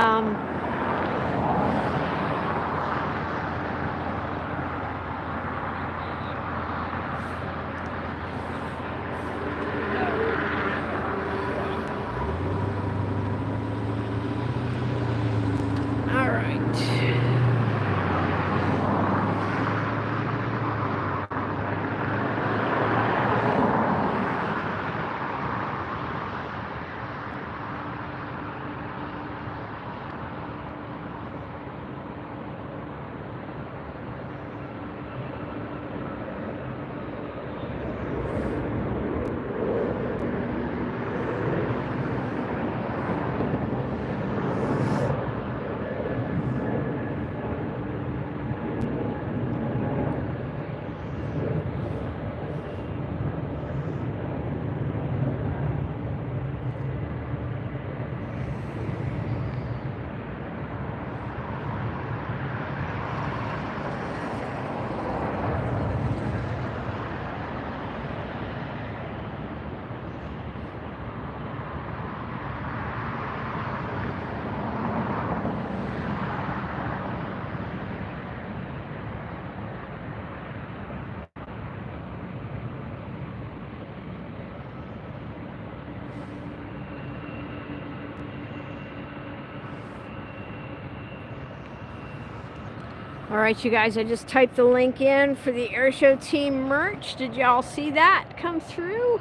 all right, you guys, I just typed the link in for the Airshow Team merch. Did y'all see that come through?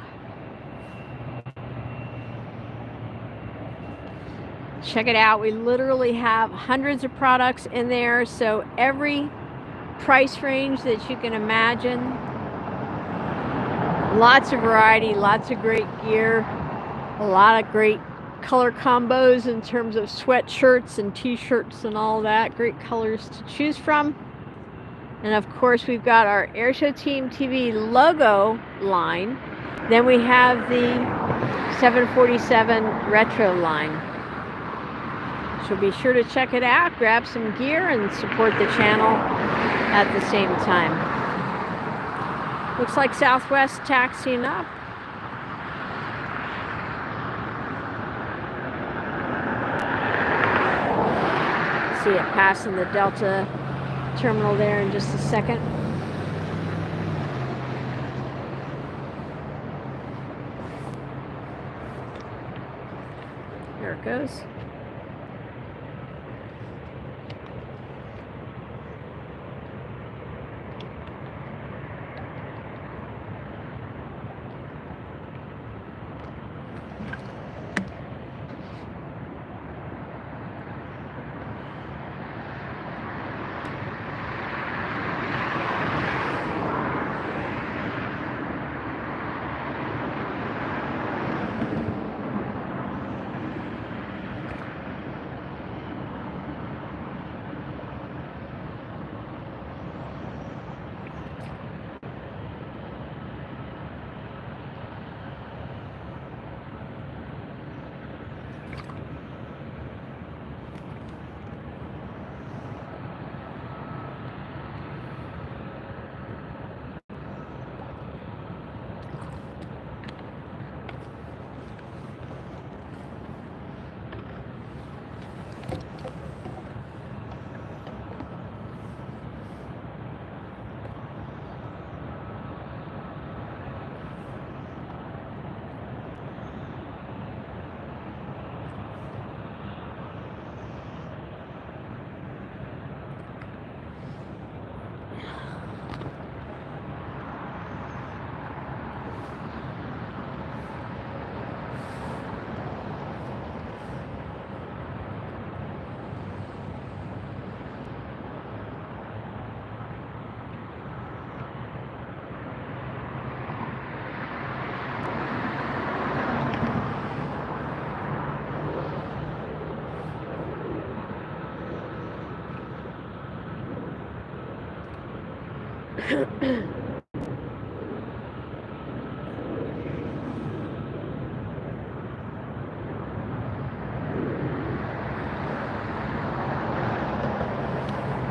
Check it out. We literally have hundreds of products in there, so every price range that you can imagine. Lots of variety, lots of great gear, a lot of great color combos in terms of sweatshirts and t-shirts and all that. Great colors to choose from. And of course, we've got our AirshowTeam TV logo line. Then we have the 747 retro line. So be sure to check it out, grab some gear, and support the channel at the same time. Looks like Southwest taxiing up. See it passing the Delta terminal there in just a second. There it goes.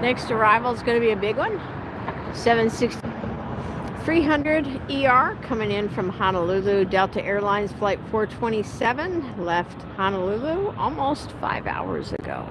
Next arrival is going to be a big one. 760-300 ER coming in from Honolulu. Delta Airlines Flight 427 left Honolulu almost 5 hours ago.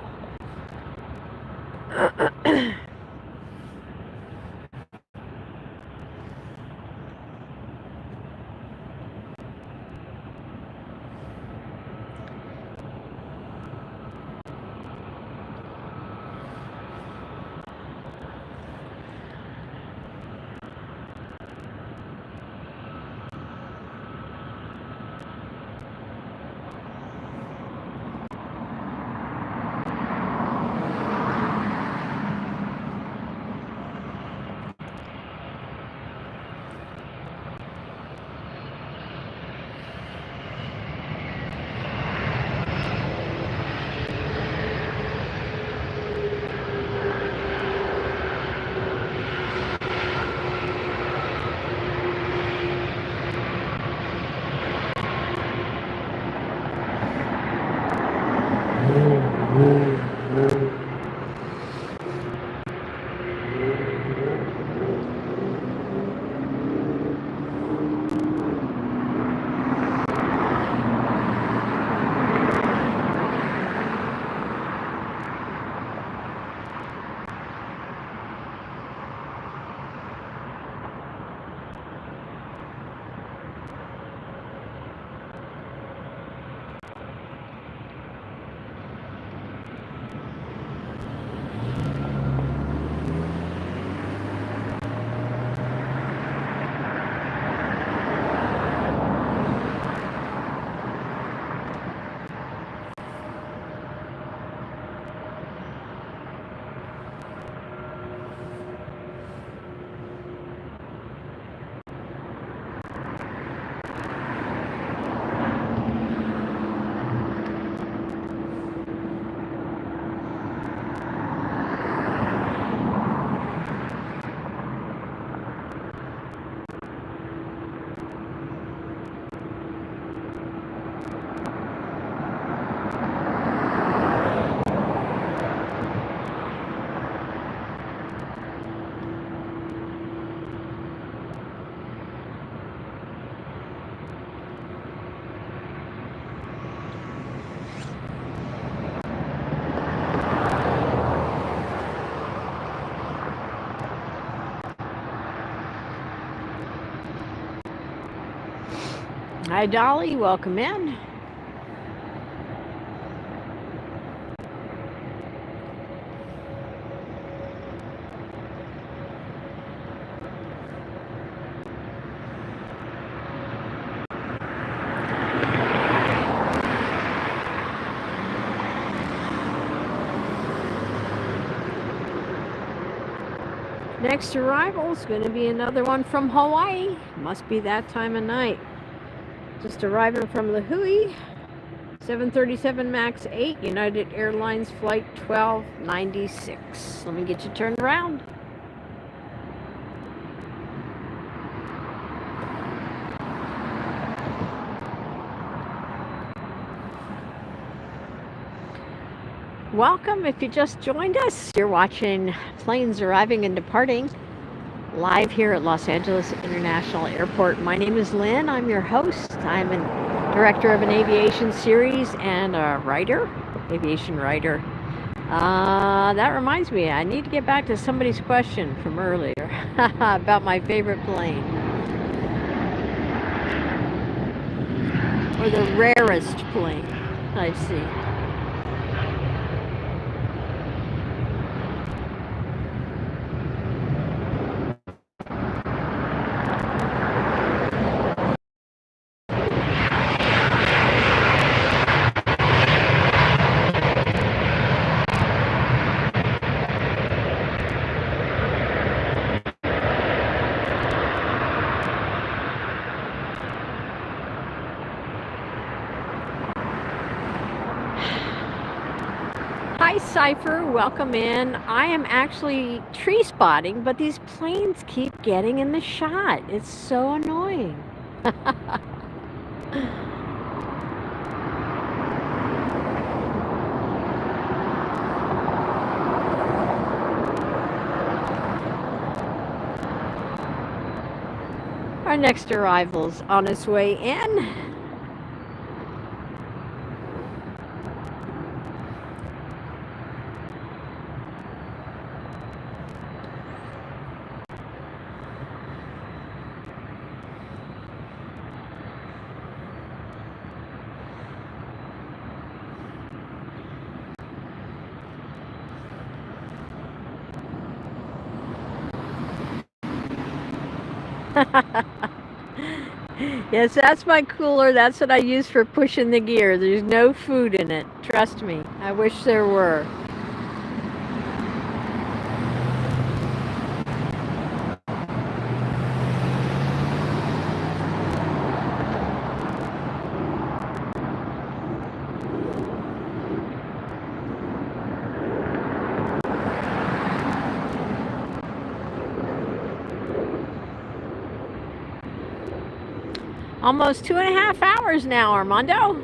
Hi, Dolly. Welcome in. Next arrival is going to be another one from Hawaii. Must be that time of night. Just arriving from Lahui. 737 MAX 8, United Airlines Flight 1296. Let me get you turned around. Welcome. If you just joined us, you're watching Planes Arriving and Departing live here at Los Angeles International Airport. My name is Lynn. I'm your host. I'm a director of an aviation series and a writer, aviation writer. That reminds me, I need to get back to somebody's question from earlier about my favorite plane. Or the rarest plane I've seen. Cypher, welcome in. I am actually tree spotting, but these planes keep getting in the shot. It's so annoying. next arrival's on its way in. Yes, that's my cooler. That's what I use for pushing the gear. There's no food in it. Trust me. I wish there were. Almost 2.5 hours now, Armando.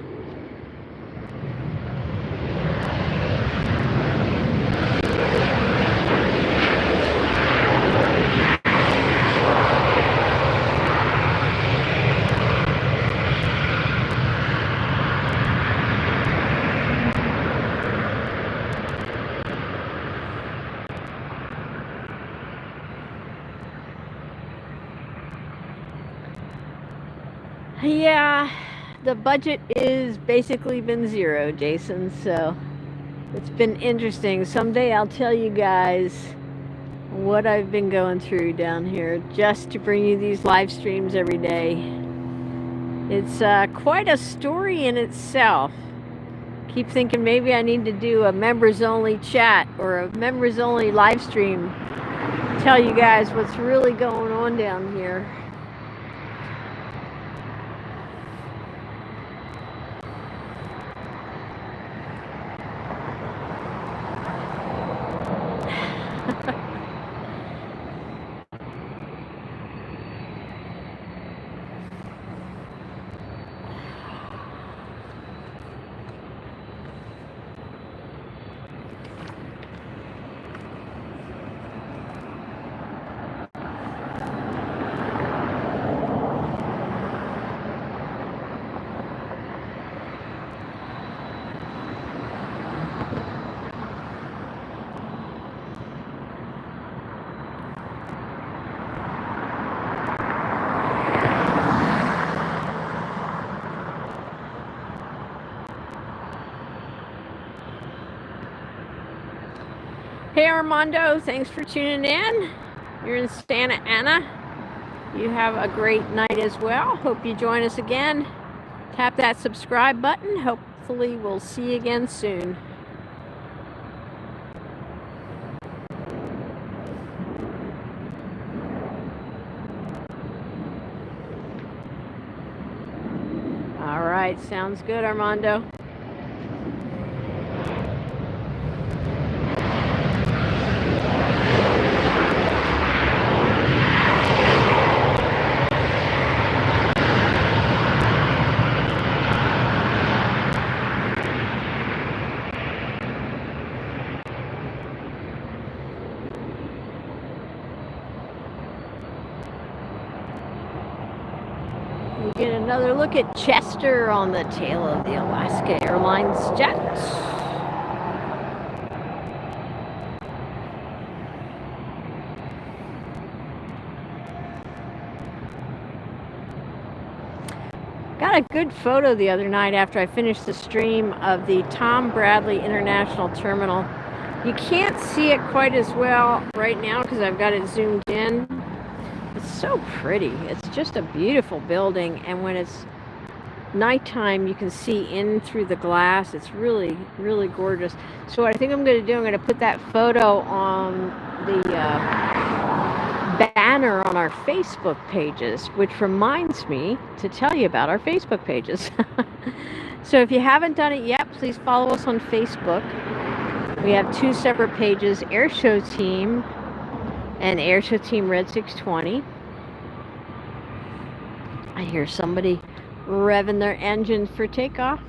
Yeah, the budget is basically been zero, Jason, so it's been interesting. Someday I'll tell you guys what I've been going through down here just to bring you these live streams every day. It's quite a story in itself. Keep thinking maybe I need to do a members only chat or a members only live stream. Tell you guys what's really going on down here. Hey Armando, thanks for tuning in. You're in Santa Ana. You have a great night as well. Hope you join us again. Tap that subscribe button. Hopefully we'll see you again soon. All right, sounds good, Armando. Get another look at Chester on the tail of the Alaska Airlines jet. Got a good photo the other night after I finished the stream of the Tom Bradley International Terminal. You can't see it quite as well right now because I've got it zoomed in. It's so pretty. It's just a beautiful building, and when it's nighttime you can see in through the glass. It's really, really gorgeous. So what I think I'm going to do, I'm going to put that photo on the banner on our Facebook pages, which reminds me to tell you about our Facebook pages. So if you haven't done it yet, please follow us on Facebook. We have two separate pages, Airshow Team and Airshow Team Red 620. I hear somebody revving their engine for takeoff.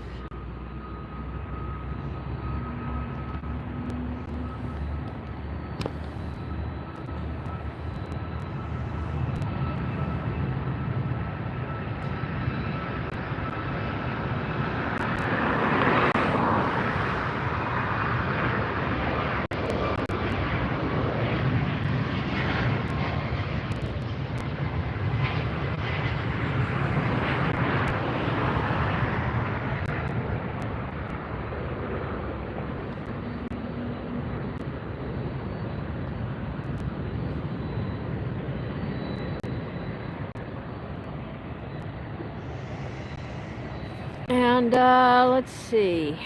And let's see,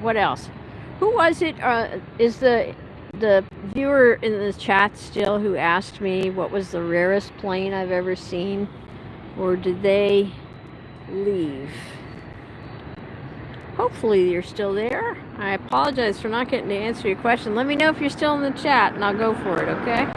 what else? Who was it? Is the viewer in the chat still who asked me what was the rarest plane I've ever seen, or did they leave? Hopefully you're still there. I apologize for not getting to answer your question. Let me know if you're still in the chat, and I'll go for it. Okay.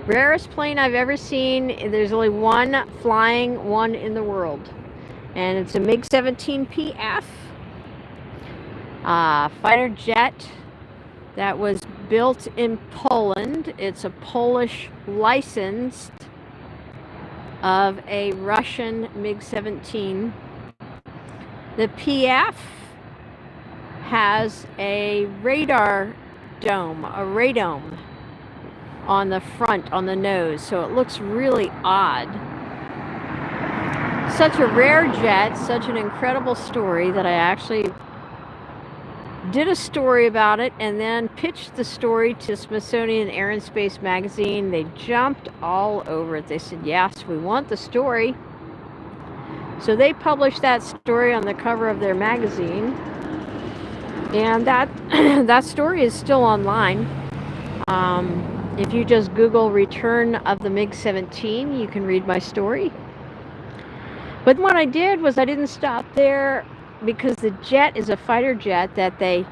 Rarest plane I've ever seen, there's only one flying one in the world, and it's a MiG-17PF fighter jet that was built in Poland. It's a Polish license of a Russian MiG-17. The PF has a radar dome, a radome on the front, on the nose, so it looks really odd. Such a rare jet, such an incredible story that I actually did a story about it and then pitched the story to Smithsonian Air and Space magazine. They jumped all over it. They said, yes, we want the story. So they published that story on the cover of their magazine, and that story is still online. If you just Google Return of the MiG-17, you can read my story. But what I did was I didn't stop there, because the jet is a fighter jet that they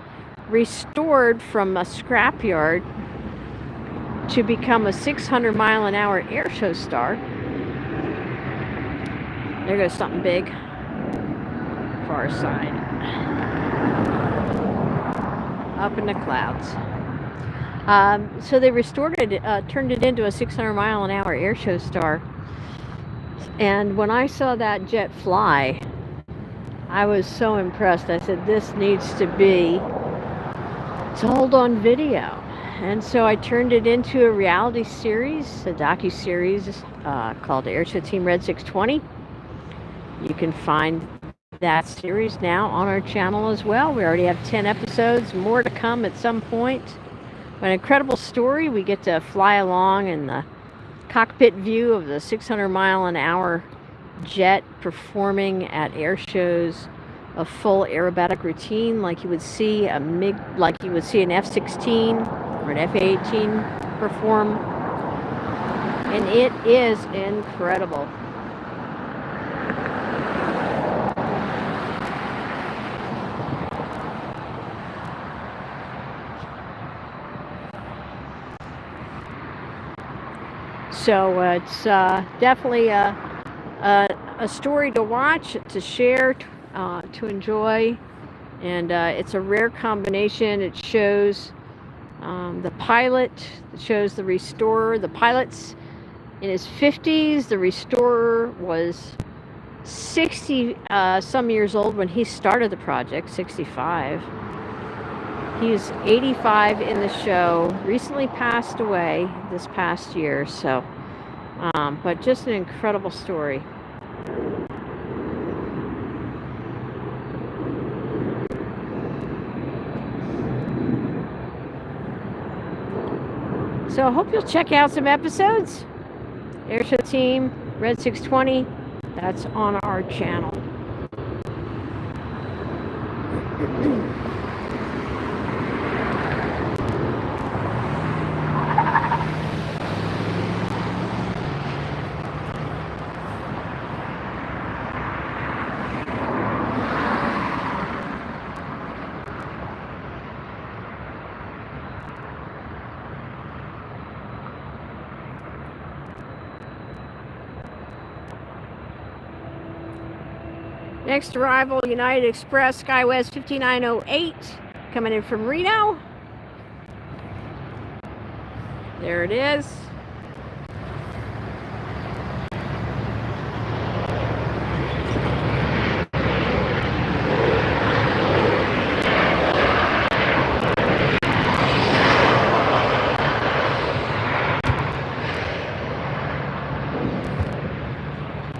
restored from a scrapyard to become a 600-mile-an-hour airshow star. There goes something big. Far side. Up in the clouds. So they restored it, turned it into a 600-mile-an-hour airshow star. And when I saw that jet fly, I was so impressed. I said, this needs to be told on video. And so I turned it into a reality series, a docu-series called AirshowTeam Red 620. You can find that series now on our channel as well. We already have 10 episodes, more to come at some point. An incredible story. We get to fly along in the cockpit view of the 600-mile-an-hour jet performing at air shows, a full aerobatic routine like you would see a MiG, like you would see an F-16 or an F-18 perform, and it is incredible. So it's definitely a story to watch, to share, to enjoy, and it's a rare combination. It shows the pilot, it shows the restorer. The pilot's in his 50s. The restorer was 60 some years old when he started the project, 65. He's 85 in the show, recently passed away this past year, so, but just an incredible story. So I hope you'll check out some episodes. Airshow Team, Red 620, that's on our channel. Next arrival, United Express SkyWest 5908, coming in from Reno. There it is.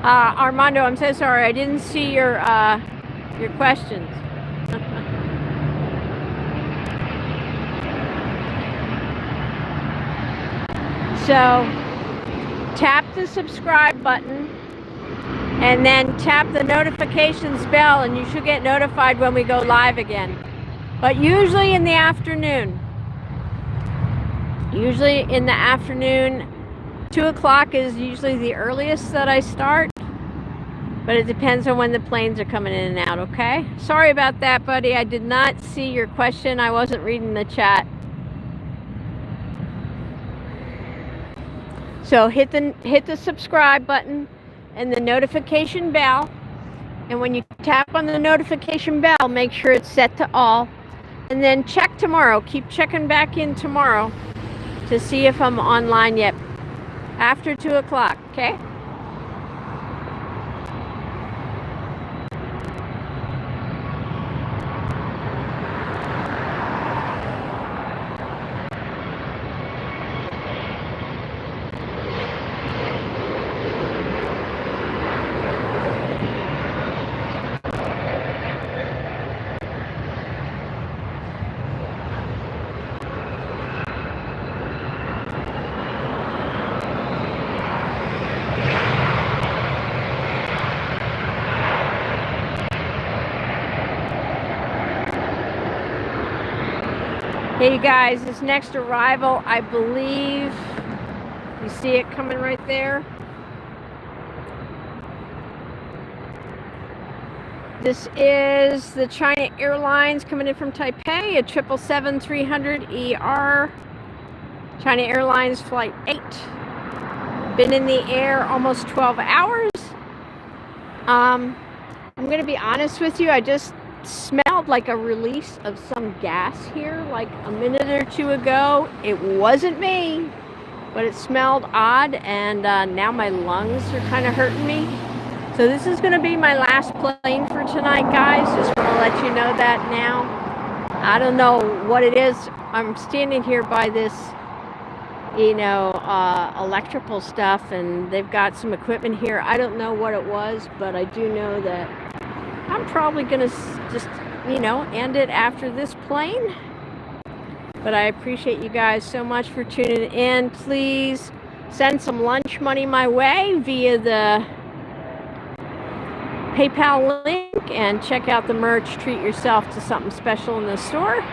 Armando, I'm so sorry. I didn't see your questions. So tap the subscribe button and then tap the notifications bell, and you should get notified when we go live again. But usually in the afternoon. Usually in the afternoon, 2 o'clock is usually the earliest that I start. But it depends on when the planes are coming in and out, okay? Sorry about that, buddy. I did not see your question. I wasn't reading the chat. So hit the subscribe button and the notification bell. And when you tap on the notification bell, make sure it's set to all. And then check tomorrow. Keep checking back in tomorrow to see if I'm online yet. After 2 o'clock, okay? Hey you guys, this next arrival, I believe, you see it coming right there? This is the China Airlines coming in from Taipei, a 777-300ER, China Airlines Flight 8. Been in the air almost 12 hours. I'm gonna be honest with you, I just smelled like a release of some gas here like a minute or two ago. It wasn't me, but it smelled odd, and now my lungs are kind of hurting me. So this is going to be my last plane for tonight, guys. Just want to let you know that now. I don't know what it is. I'm standing here by this, you know, electrical stuff, and they've got some equipment here. I don't know what it was, but I do know that I'm probably going to just, you know, end it after this plane. But I appreciate you guys so much for tuning in. Please send some lunch money my way via the PayPal link, and check out the merch. Treat yourself to something special in the store.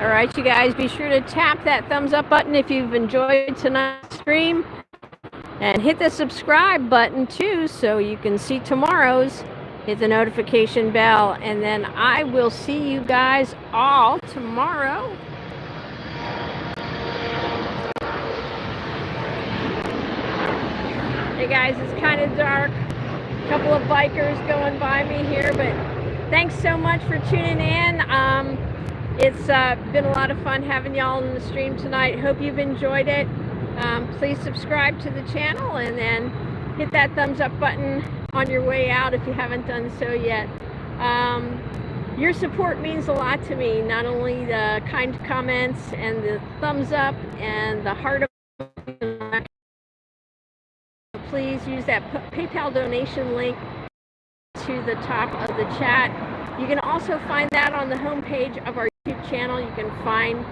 Alright, you guys, be sure to tap that thumbs up button if you've enjoyed tonight's stream. And hit the subscribe button too so you can see tomorrow's. Hit the notification bell. And then I will see you guys all tomorrow. Hey guys, it's kind of dark. A couple of bikers going by me here, but thanks so much for tuning in. It's been a lot of fun having y'all in the stream tonight. Hope you've enjoyed it. Please subscribe to the channel and then hit that thumbs up button on your way out if you haven't done so yet. Your support means a lot to me. Not only the kind comments and the thumbs up and the heart. Please use that PayPal donation link to the top of the chat. You can also find that on the homepage of our YouTube channel. You can find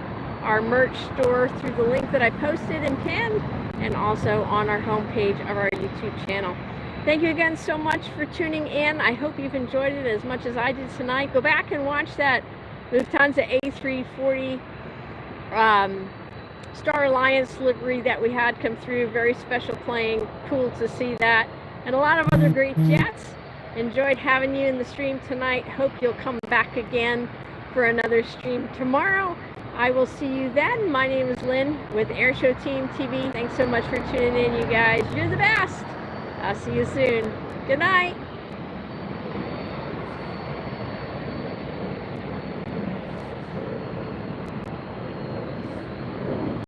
our merch store through the link that I posted and pinned, and also on our homepage of our YouTube channel. Thank you again so much for tuning in. I hope you've enjoyed it as much as I did tonight. Go back and watch that Lufthansa A340 Star Alliance livery that we had come through. Very special plane. Cool to see that. And a lot of other great jets. Enjoyed having you in the stream tonight. Hope you'll come back again for another stream tomorrow. I will see you then. My name is Lynn with AirshowTeam TV. Thanks so much for tuning in, you guys. You're the best. I'll see you soon. Good night.